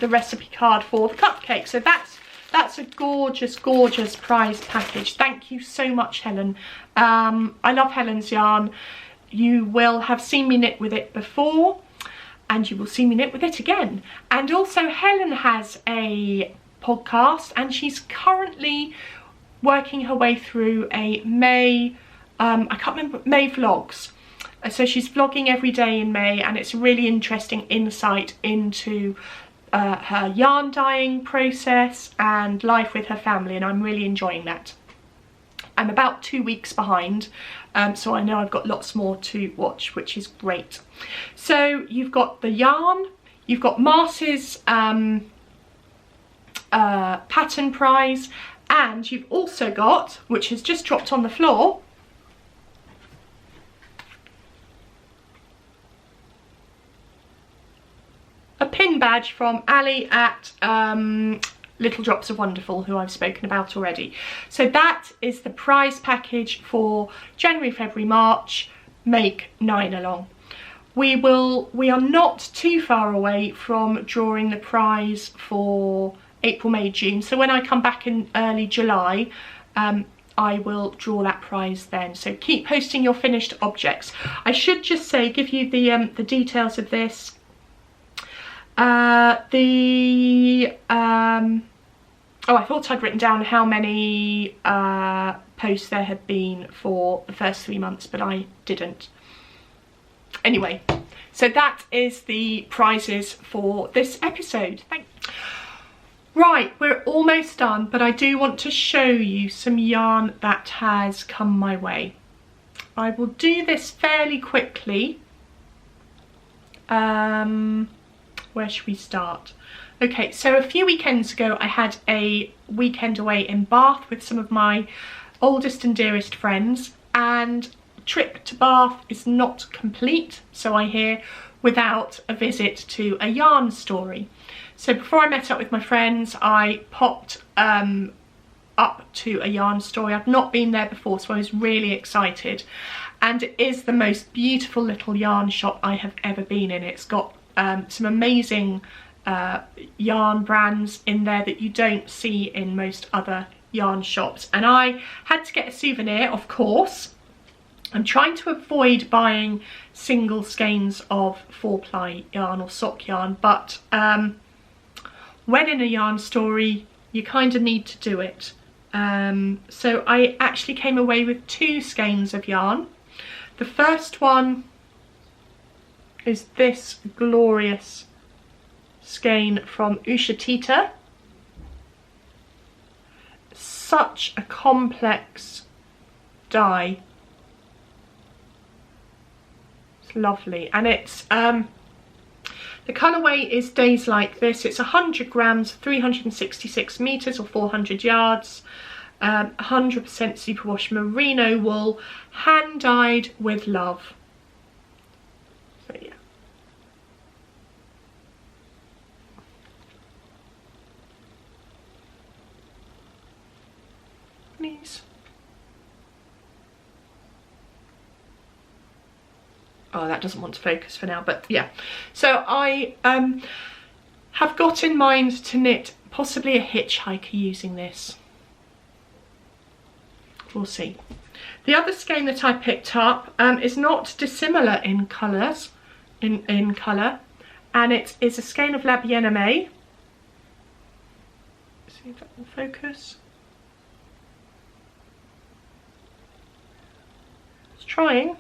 recipe card for the cupcake. So that's a gorgeous, gorgeous prize package. Thank you so much, Helen. I love Helen's yarn. You will have seen me knit with it before, and you will see me knit with it again. And also Helen has a podcast, and she's currently working her way through a May, I can't remember, May vlogs. So she's vlogging every day in May, and it's a really interesting insight into her yarn dyeing process and life with her family, and I'm really enjoying that. I'm about 2 weeks behind, so I know I've got lots more to watch, which is great. So you've got the yarn, you've got Marce's pattern prize, and you've also got, which has just dropped on the floor, pin badge from Ali at Little Drops of Wonderful, who I've spoken about already. So that is the prize package for January, February, March, make 9 along. We are not too far away from drawing the prize for April, May, June. So when I come back in early July, I will draw that prize then. So keep posting your finished objects. I should just say, give you the details of this. Oh, I thought I'd written down how many posts there had been for the first 3 months, but I didn't. Anyway, so that is the prizes for this episode. Thanks. Right, we're almost done, but I do want to show you some yarn that has come my way. I will do this fairly quickly. Where should we start? Okay, so a few weekends ago I had a weekend away in Bath with some of my oldest and dearest friends, and trip to Bath is not complete, so I hear, without a visit to a yarn story. So before I met up with my friends, I popped up to a yarn story. I've not been there before, so I was really excited, and it is the most beautiful little yarn shop I have ever been in. It's got some amazing yarn brands in there that you don't see in most other yarn shops, and I had to get a souvenir, of course. I'm trying to avoid buying single skeins of 4-ply yarn or sock yarn, but when in a yarn story you kind of need to do it. So I actually came away with 2 skeins of yarn. The first one is this glorious skein from Ushatita. Such a complex dye. It's lovely, and it's the colourway is Days Like This. It's 100 grams, 366 meters or 400 yards, 100% superwash merino wool, hand dyed with love. So yeah. Please. Oh, that doesn't want to focus for now, but yeah. So I have got in mind to knit possibly a hitchhiker using this. We'll see. The other skein that I picked up is not dissimilar in colours, in colour, and it is a skein of La Bien-Aimée. See if that will focus. It's trying.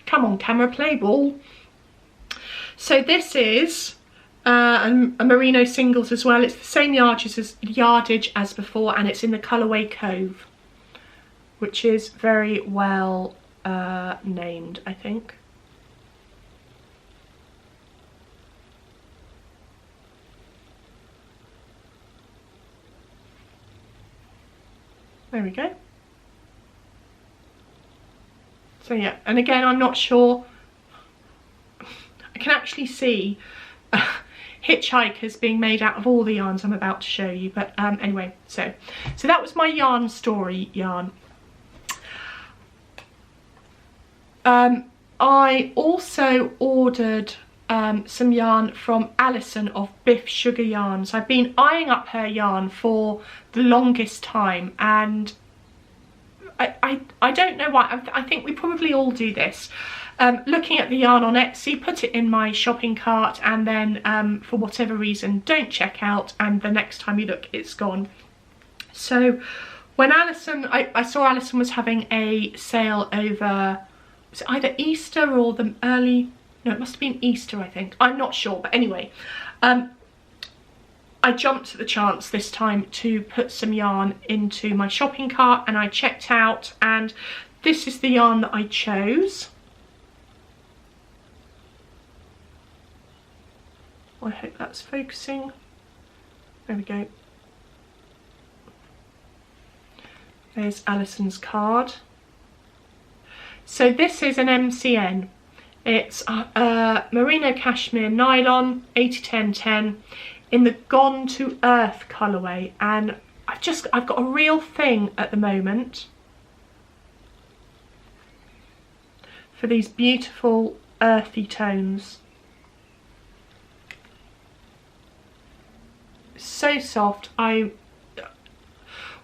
Come on, camera, play ball. So this is a merino singles as well. It's the same yardage as before, and it's in the colourway Cove, which is very well named, I think. There we go. So yeah, and again, I'm not sure. I can actually see hitchhikers being made out of all the yarns I'm about to show you, but anyway, so that was my yarn story yarn. I also ordered some yarn from Alison of Biff Sugar Yarns. I've been eyeing up her yarn for the longest time, and I don't know why. I think we probably all do this. Looking at the yarn on Etsy, put it in my shopping cart, and then for whatever reason don't check out, and the next time you look it's gone. So when Alison, I saw Alison was having a sale over, was it either Easter or the early, no, it must have been Easter, I think, I'm not sure, but anyway, I jumped at the chance this time to put some yarn into my shopping cart, and I checked out, and this is the yarn that I chose. I hope that's focusing. There we go. There's Alison's card. So this is an MCN. It's merino cashmere nylon 80-10-10 in the Gone to Earth colourway, and I've got a real thing at the moment for these beautiful earthy tones. So soft. When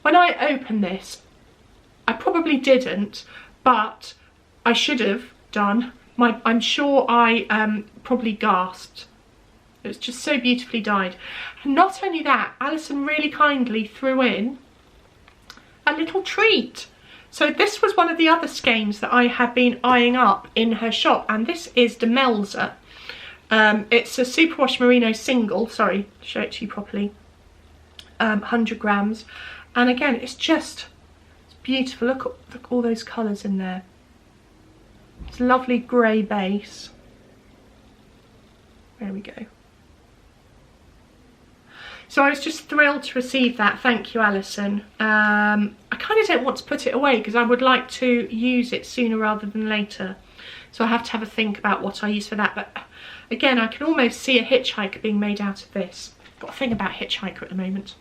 I opened this, I probably didn't, but I should have done. I'm sure I probably gasped. It was just so beautifully dyed. And not only that, Alison really kindly threw in a little treat. So this was one of the other skeins that I had been eyeing up in her shop, and this is Demelza. It's a superwash merino single, sorry, show it to you properly, 100 grams. And again, it's beautiful. Look at all those colours in there. It's a lovely grey base. There we go. So I was just thrilled to receive that. Thank you, Alison. I kind of don't want to put it away because I would like to use it sooner rather than later. So I have to have a think about what I use for that. But again, I can almost see a hitchhiker being made out of this. Got a thing about hitchhiker at the moment.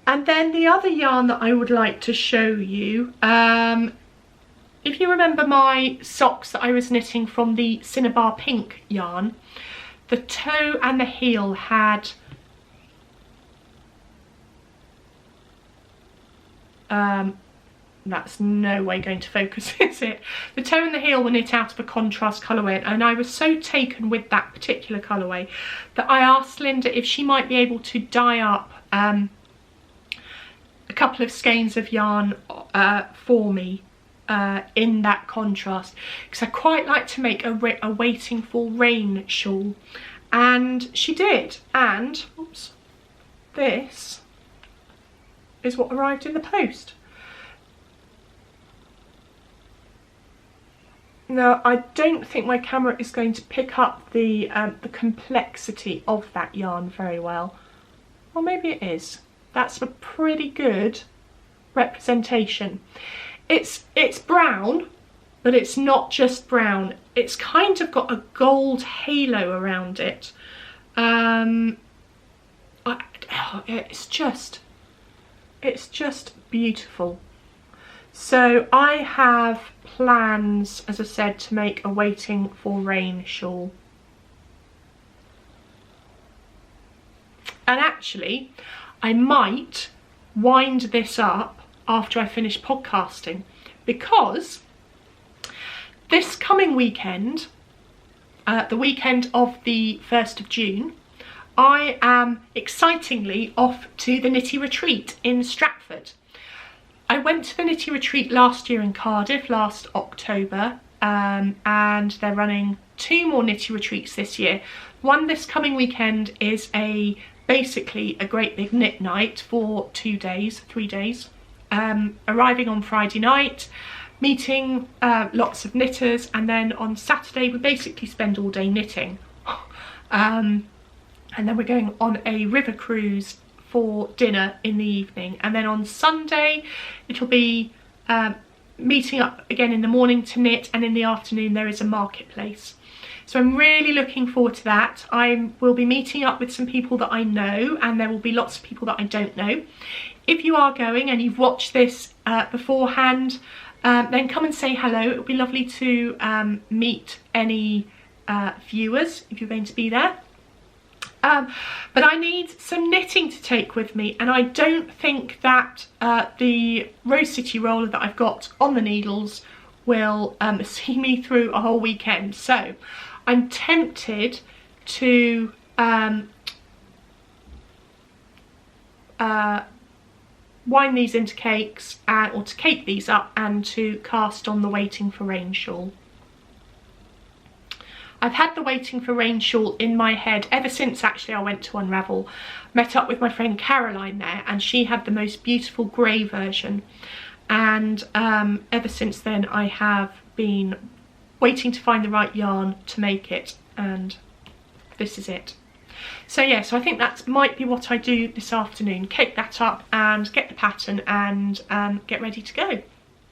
And then the other yarn that I would like to show you, if you remember my socks that I was knitting from the Cinnabar Pink yarn, the toe and the heel had that's no way going to focus, is it? The toe and the heel were knit out of a contrast colourway, and I was so taken with that particular colourway that I asked Linda if she might be able to dye up a couple of skeins of yarn for me in that contrast, because I quite like to make a Waiting for Rain shawl, and she did. And oops, this is what arrived in the post. Now, I don't think my camera is going to pick up the complexity of that yarn very well. Or maybe it is. That's a pretty good representation. It's brown, but it's not just brown. It's kind of got a gold halo around it. It's just beautiful. So I have plans, as I said, to make a Waiting for Rain shawl. And actually, I might wind this up after I finish podcasting, because this coming weekend, the weekend of the 1st of June, I am excitingly off to the Knitty Retreat in Stratford. I went to the Knitty Retreat last year in Cardiff, last October, and they're running 2 more Knitty Retreats this year. One this coming weekend is basically a great big knit night for 3 days. Arriving on Friday night, meeting lots of knitters, and then on Saturday we basically spend all day knitting. And then we're going on a river cruise for dinner in the evening, and then on Sunday it'll be meeting up again in the morning to knit, and in the afternoon there is a marketplace. So I'm really looking forward to that. I will be meeting up with some people that I know, and there will be lots of people that I don't know. If you are going and you've watched this beforehand, then come and say hello. It would be lovely to meet any viewers if you're going to be there. But I need some knitting to take with me, and I don't think that the Rose City roller that I've got on the needles will see me through a whole weekend. So I'm tempted to wind these into cakes, or to cake these up and to cast on the Waiting for Rain shawl. I've had the Waiting for Rain shawl in my head ever since actually I went to Unravel. Met up with my friend Caroline there, and she had the most beautiful grey version, and ever since then I have been waiting to find the right yarn to make it, and this is it. So yeah, so I think that might be what I do this afternoon. Cake that up and get the pattern and get ready to go.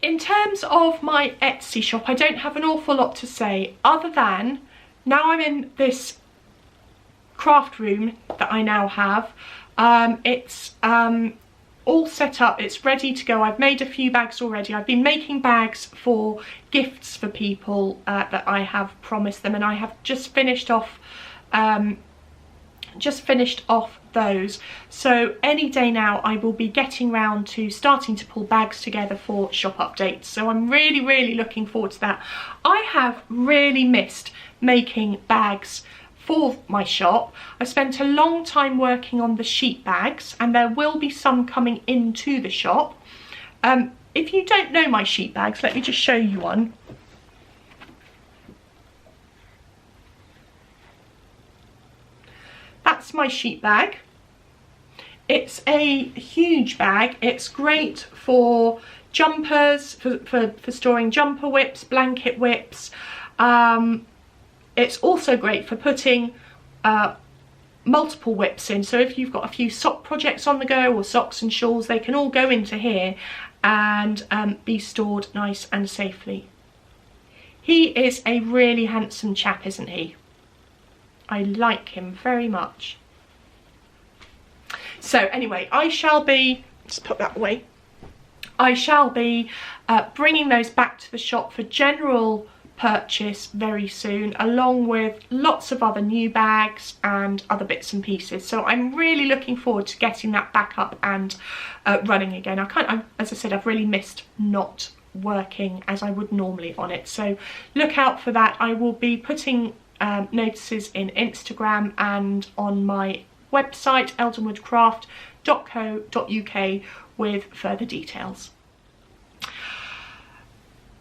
In terms of my Etsy shop, I don't have an awful lot to say other than now I'm in this craft room that I now have. It's all set up, it's ready to go. I've made a few bags already. I've been making bags for gifts for people that I have promised them, and I have just finished off those. So any day now I will be getting round to starting to pull bags together for shop updates. So I'm really looking forward to that. I have really missed making bags for my shop. I spent a long time working on the sheet bags, and there will be some coming into the shop. If you don't know my sheet bags, let me just show you one. That's my sheet bag. It's a huge bag. It's great for jumpers, for storing jumper whips, blanket whips. It's also great for putting multiple whips in. So if you've got a few sock projects on the go, or socks and shawls, they can all go into here and be stored nice and safely. He is a really handsome chap, isn't he? I like him very much. So anyway, I shall be, just put that away, I shall be bringing those back to the shop for general purchase very soon, along with lots of other new bags and other bits and pieces. So I'm really looking forward to getting that back up and running again. As I said, I've really missed not working as I would normally on it. So look out for that. I will be putting notices in Instagram and on my website eldenwoodcraft.co.uk with further details.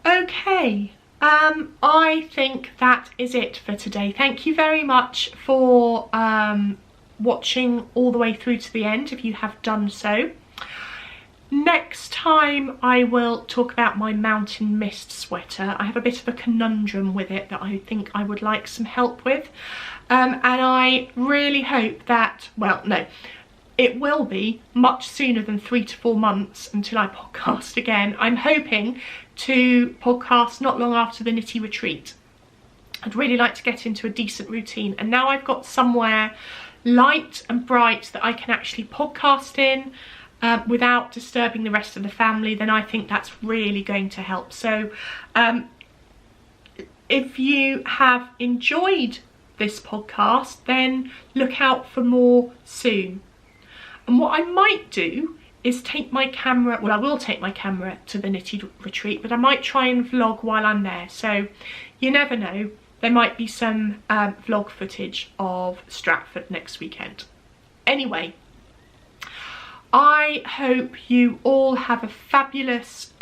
Okay, I think that is it for today. Thank you very much for watching all the way through to the end, if you have done so. Next time I will talk about my mountain mist sweater. I have a bit of a conundrum with it that I think I would like some help with, and I really hope that, well, no, it will be much sooner than 3 to 4 months until I podcast again. I'm hoping to podcast not long after the Knitty retreat. I'd really like to get into a decent routine, and now I've got somewhere light and bright that I can actually podcast in without disturbing the rest of the family, then I think that's really going to help. So if you have enjoyed this podcast, then look out for more soon. And what I might do is take my camera, well, I will take my camera to the Knitty retreat, but I might try and vlog while I'm there. So you never know, there might be some vlog footage of Stratford next weekend. Anyway, I hope you all have a fabulous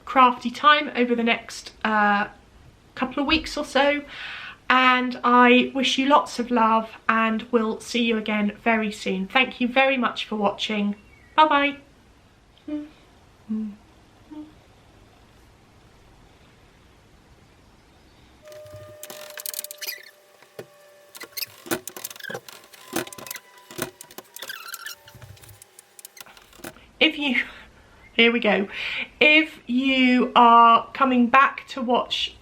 crafty time over the next couple of weeks or so, and I wish you lots of love, and we'll see you again very soon. Thank you very much for watching. Bye bye. Here we go. If you are coming back to watch